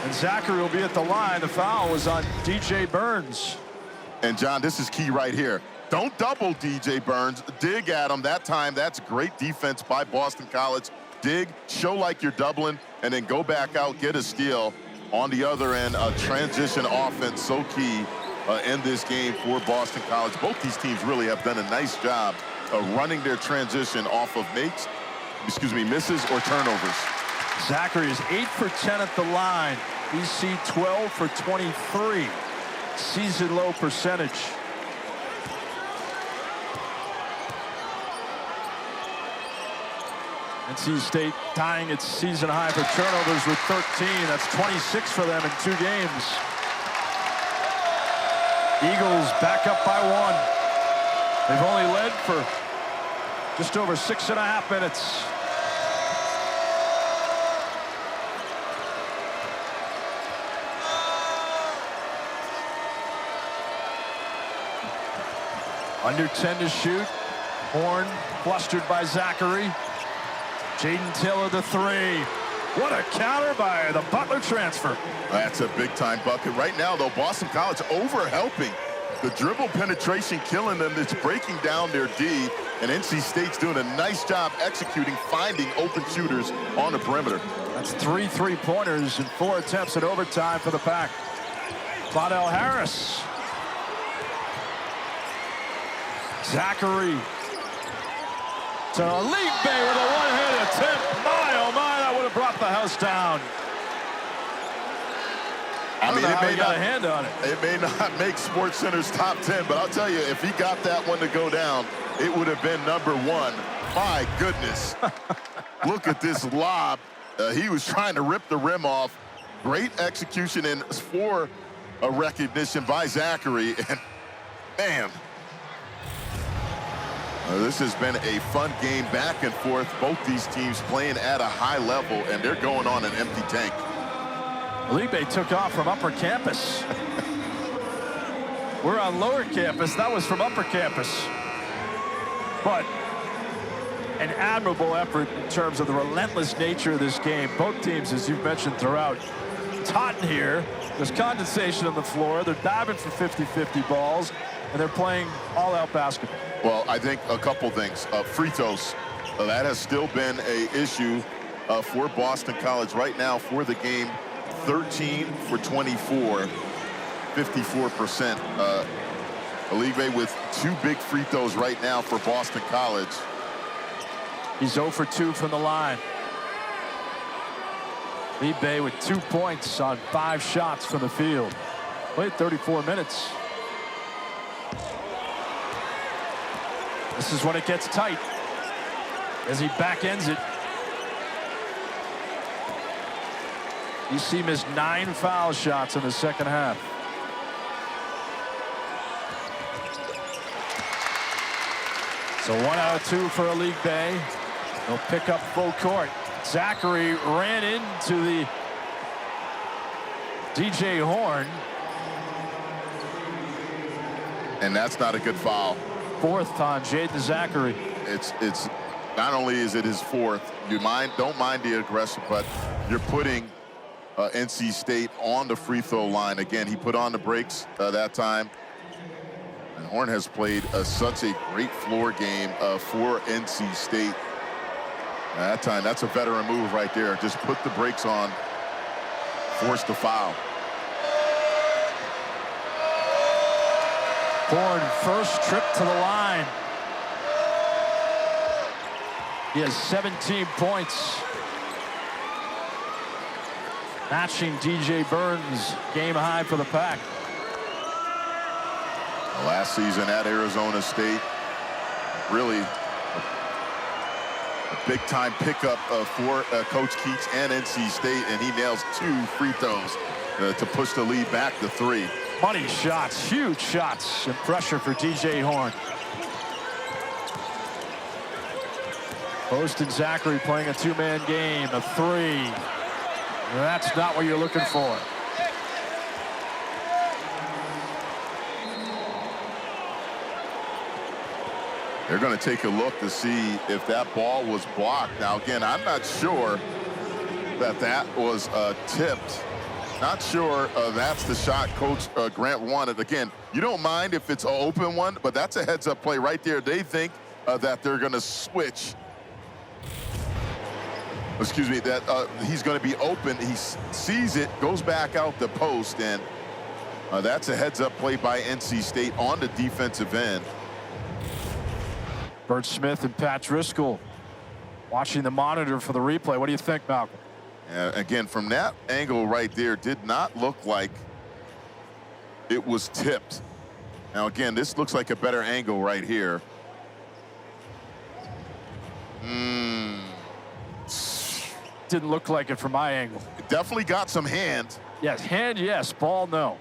And Zachary will be at the line. The foul was on DJ Burns. And, John, this is key right here. Don't double DJ Burns. Dig at him that time. That's great defense by Boston College. Dig, show like you're doubling, and then go back out, get a steal. On the other end, a transition offense, so key in this game for Boston College. Both these teams really have done a nice job of running their transition off of misses or turnovers. Zachary is 8 for 10 at the line. BC 12 for 23. Season low percentage. NC State tying its season high for turnovers with 13. That's 26 for them in 2 games. Eagles back up by 1. They've only led for just over 6.5 minutes. Under 10 to shoot. Horn flustered by Zachary. Jaden Taylor the 3. What a counter by the Butler transfer. That's a big-time bucket. Right now, though, Boston College over-helping. The dribble penetration killing them. It's breaking down their D. And NC State's doing a nice job executing, finding open shooters on the perimeter. That's 3 3-pointers and 4 attempts at overtime for the Pack. Claudell Harris. Zachary to League Bay with a one-handed attempt. My, oh my, that would have brought the house down. I mean, it may got a hand on it. It may not make SportsCenter's top 10, but I'll tell you, if he got that one to go down, it would have been number 1. My goodness. Look at this lob. He was trying to rip the rim off. Great execution and for a recognition by Zachary. And man, This has been a fun game back and forth. Both these teams playing at a high level, and they're going on an empty tank. Libe took off from upper campus. We're on lower campus. That was from upper campus. But an admirable effort in terms of the relentless nature of this game. Both teams, as you've mentioned throughout, it's hot in here. There's condensation on the floor. They're diving for 50-50 balls, and they're playing all-out basketball. Well, I think a couple things. Free throws, that has still been an issue for Boston College right now for the game. 13 for 24, 54%. Libe with 2 big free throws right now for Boston College. He's 0 for 2 from the line. Libe with 2 points on 5 shots from the field. Played 34 minutes. This is when it gets tight as he back ends it. You see him missed 9 foul shots in the second half. So 1 out of 2 for Libe. He'll pick up full court. Zachary ran into the DJ Horn. And that's not a good foul. 4th on Jaden Zachary. It's not only is it his 4th, don't mind the aggression, but you're putting NC State on the free throw line. Again, he put on the brakes that time. And Horn has played such a great floor game for NC State. That time, that's a veteran move right there. Just put the brakes on, force the foul. Horn first trip to the line. He has 17 points. Matching DJ Burns' game high for the Pack. Last season at Arizona State, really a big-time pickup for Coach Keats and NC State, and he nails 2 free throws to push the lead back to 3. Money shots, huge shots, and pressure for DJ Horn. Post and Zachary playing a 2-man game, a 3. That's not what you're looking for. They're going to take a look to see if that ball was blocked. Now, again, I'm not sure that was tipped. Not sure that's the shot Coach Grant wanted. Again, you don't mind if it's an open one, but that's a heads-up play right there. They think that they're going to switch. Excuse me, that he's going to be open. He sees it, goes back out the post, and that's a heads-up play by NC State on the defensive end. Bert Smith and Pat Driscoll watching the monitor for the replay. What do you think, Malcolm? Again, from that angle right there, did not look like it was tipped. Now, again, this looks like a better angle right here. Didn't look like it from my angle. It definitely got some hand. Yes, hand, yes. Ball, no.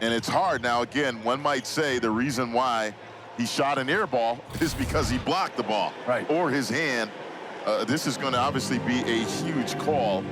And it's hard. Now, again, one might say the reason why he shot an air ball is because he blocked the ball. Right. Or his hand. This is going to obviously be a huge call.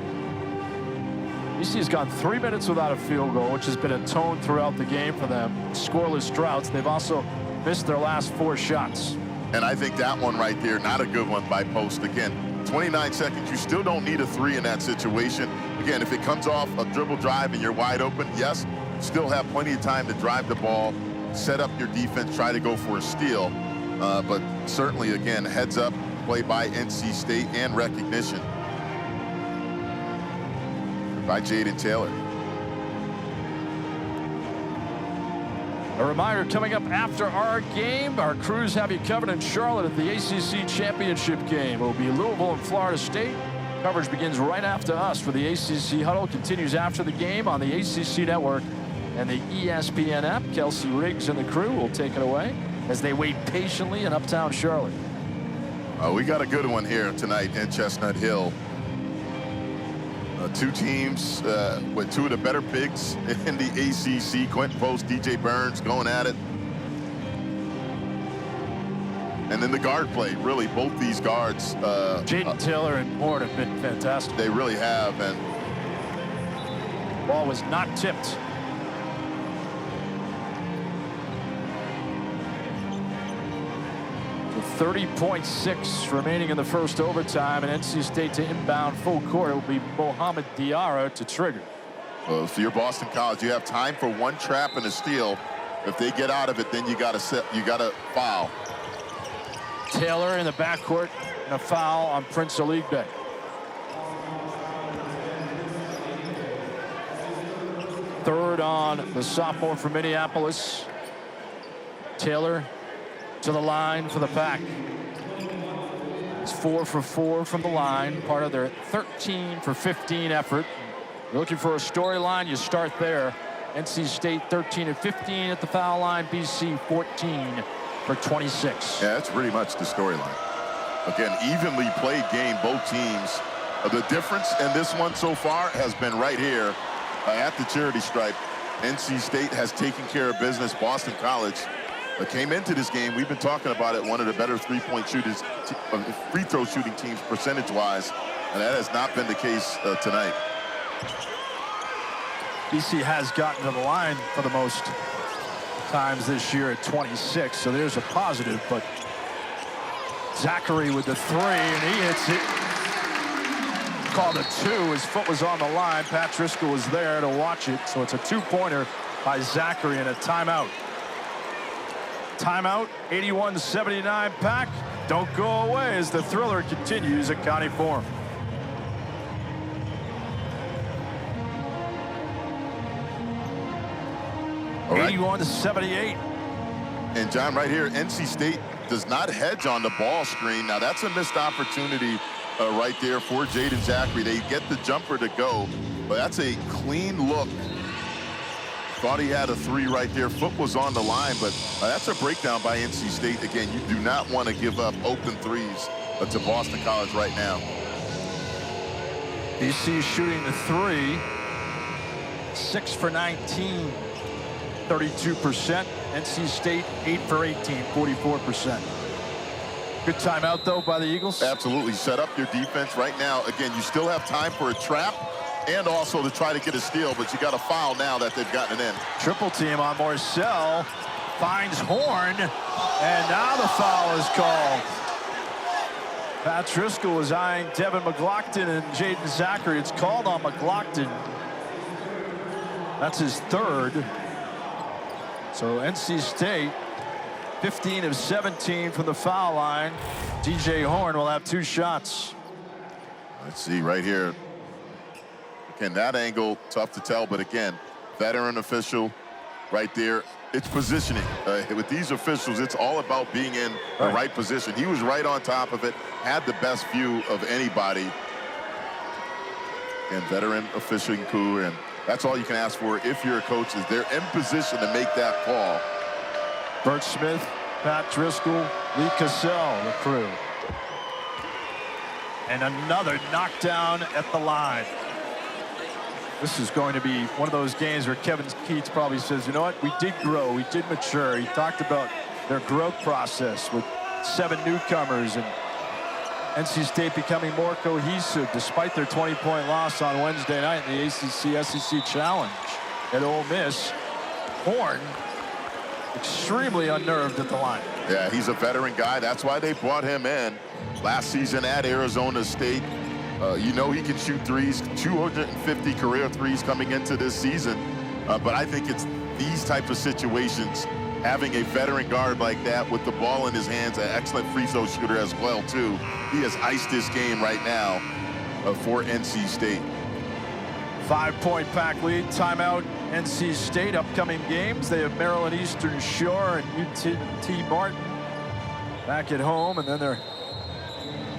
BC's gone 3 minutes without a field goal, which has been a tone throughout the game for them. Scoreless droughts. They've also missed their last 4 shots. And I think that one right there, not a good one by Post. Again, 29 seconds, you still don't need a 3 in that situation. Again, if it comes off a dribble drive and you're wide open, yes, still have plenty of time to drive the ball, set up your defense, try to go for a steal. But certainly, again, heads up play by NC State and recognition by Jaden Taylor. A reminder, coming up after our game, our crews have you covered in Charlotte at the ACC Championship game. It will be Louisville and Florida State. Coverage begins right after us for the ACC Huddle. Continues after the game on the ACC Network and the ESPN app. Kelsey Riggs and the crew will take it away as they wait patiently in Uptown Charlotte. We got a good one here tonight in Chestnut Hill. 2 teams with 2 of the better bigs in the ACC. Quentin Post, DJ Burns going at it. And then the guard play, really, both these guards. Jaden Taylor and Horn have been fantastic. They really have. And ball was not tipped. With 30.6 remaining in the first overtime, and NC State to inbound full court. It will be Mohamed Diarra to trigger. Well, if you're Boston College, you have time for one trap and a steal. If they get out of it, then you got to foul. Taylor in the backcourt, and a foul on Prince Aligbe. Third on the sophomore from Minneapolis. Taylor to the line for the Pack. It's 4 for 4 from the line, part of their 13 for 15 effort. You're looking for a storyline, you start there. NC State 13 and 15 at the foul line. BC 14 for 26. Yeah, that's pretty much the storyline. Again, evenly played game, both teams. The difference in this one so far has been right here at the charity stripe. NC State has taken care of business. Boston College came into this game, we've been talking about it, one of the better three-point shooters, free throw shooting teams percentage-wise, and that has not been the case tonight. BC has gotten to the line for the most times this year at 26, so there's a positive, but Zachary with the three, and he hits it. Called a 2. His foot was on the line. Pat Driscoll was there to watch it, so it's a 2-pointer by Zachary and a timeout. Timeout, 81-79 Pack. Don't go away as the thriller continues at County Forum. Right. 81-78. And John, right here, NC State does not hedge on the ball screen. Now that's a missed opportunity right there for Jaden Zachary. They get the jumper to go, but that's a clean look. Thought he had a 3 right there. Foot was on the line, but that's a breakdown by NC State. Again, you do not want to give up open threes to Boston College right now. BC shooting the 3. 6 for 19. 32%. NC State 8 for 18, 44%. Good timeout though by the Eagles. Absolutely. Set up your defense right now. Again, you still have time for a trap and also to try to get a steal, but you got a foul now that they've gotten it in. Triple team on Marcel. Finds Horn, and now the foul is called. Pat Driscoll was eyeing Devin McLaughlin and Jaden Zachary. It's called on McLaughlin. That's his 3rd. So NC State 15 of 17 from the foul line. DJ Horn will have 2 shots. Let's see right here. Again, that angle, tough to tell, but again, veteran official right there. It's positioning. With these officials, it's all about being in the right position. He was right on top of it, had the best view of anybody. And veteran officiating coup, and that's all you can ask for if you're a coach, is they're in position to make that call. Bert Smith, Pat Driscoll, Lee Cassell, the crew. And another knockdown at the line. This is going to be one of those games where Kevin Keats probably says, you know what, we did grow, we did mature. He talked about their growth process with 7 newcomers and NC State becoming more cohesive despite their 20-point loss on Wednesday night in the ACC-SEC Challenge at Ole Miss. Horn extremely unnerved at the line. Yeah, he's a veteran guy. That's why they brought him in last season at Arizona State. You know he can shoot threes, 250 career threes coming into this season. But I think it's these type of situations, having a veteran guard like that with the ball in his hands, an excellent free throw shooter as well, too. He has iced this game right now for NC State. 5-point Pack lead. Timeout NC State. Upcoming games, they have Maryland Eastern Shore and UT Martin back at home, and then they're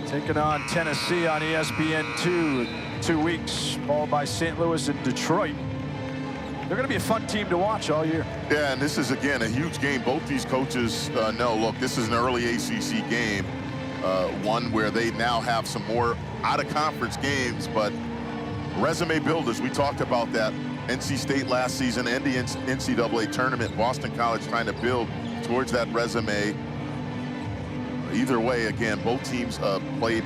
taking on Tennessee on ESPN2 in 2 weeks, followed by St. Louis and Detroit. They're going to be a fun team to watch all year. Yeah, and this is, again, a huge game. Both these coaches know, look, this is an early ACC game, one where they now have some more out-of-conference games, but resume builders, we talked about that. NC State last season and the NCAA tournament, Boston College trying to build towards that resume. Either way, again, both teams played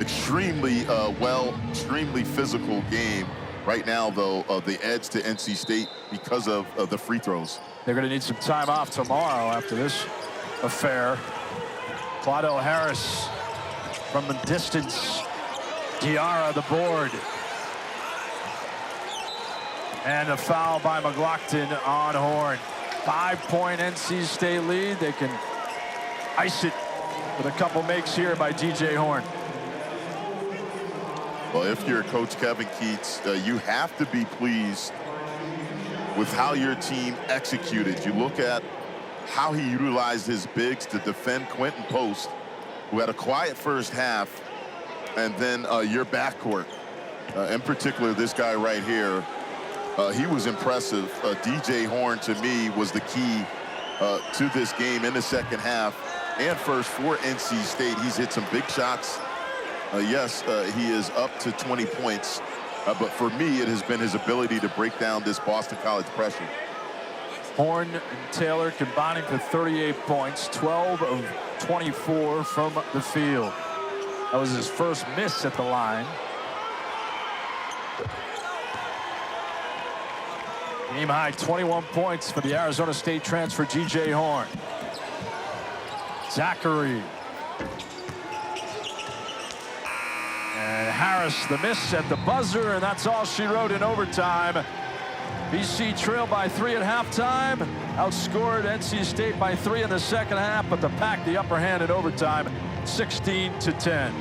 extremely well, extremely physical game. Right now, though, the edge to NC State because of the free throws. They're going to need some time off tomorrow after this affair. Claudio Harris from the distance. Diarra the board. And a foul by McLaughlin on Horn. 5-point NC State lead. They can ice it with a couple makes here by DJ Horn. Well, if you're Coach Kevin Keatts, you have to be pleased with how your team executed. You look at how he utilized his bigs to defend Quentin Post, who had a quiet first half, and then your backcourt. In particular, this guy right here, he was impressive. DJ Horn, to me, was the key to this game in the second half and first for NC State. He's hit some big shots. Yes, he is up to 20 points, but for me, it has been his ability to break down this Boston College pressure. Horn and Taylor combining for 38 points, 12 of 24 from the field. That was his first miss at the line. Game high 21 points for the Arizona State transfer DJ Horn. Zachary. And Harris the miss at the buzzer, and that's all she wrote in overtime. BC trailed by 3 at halftime, outscored NC State by 3 in the second half, but the Pack the upper hand in overtime, 16-10.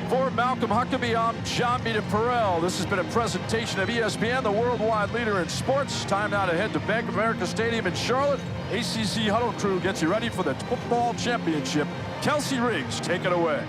For Malcolm Huckabee, I'm John Meade-Perrell. This has been a presentation of ESPN, the worldwide leader in sports. Time now to head to Bank of America Stadium in Charlotte. ACC Huddle Crew gets you ready for the football championship. Kelsey Riggs, take it away.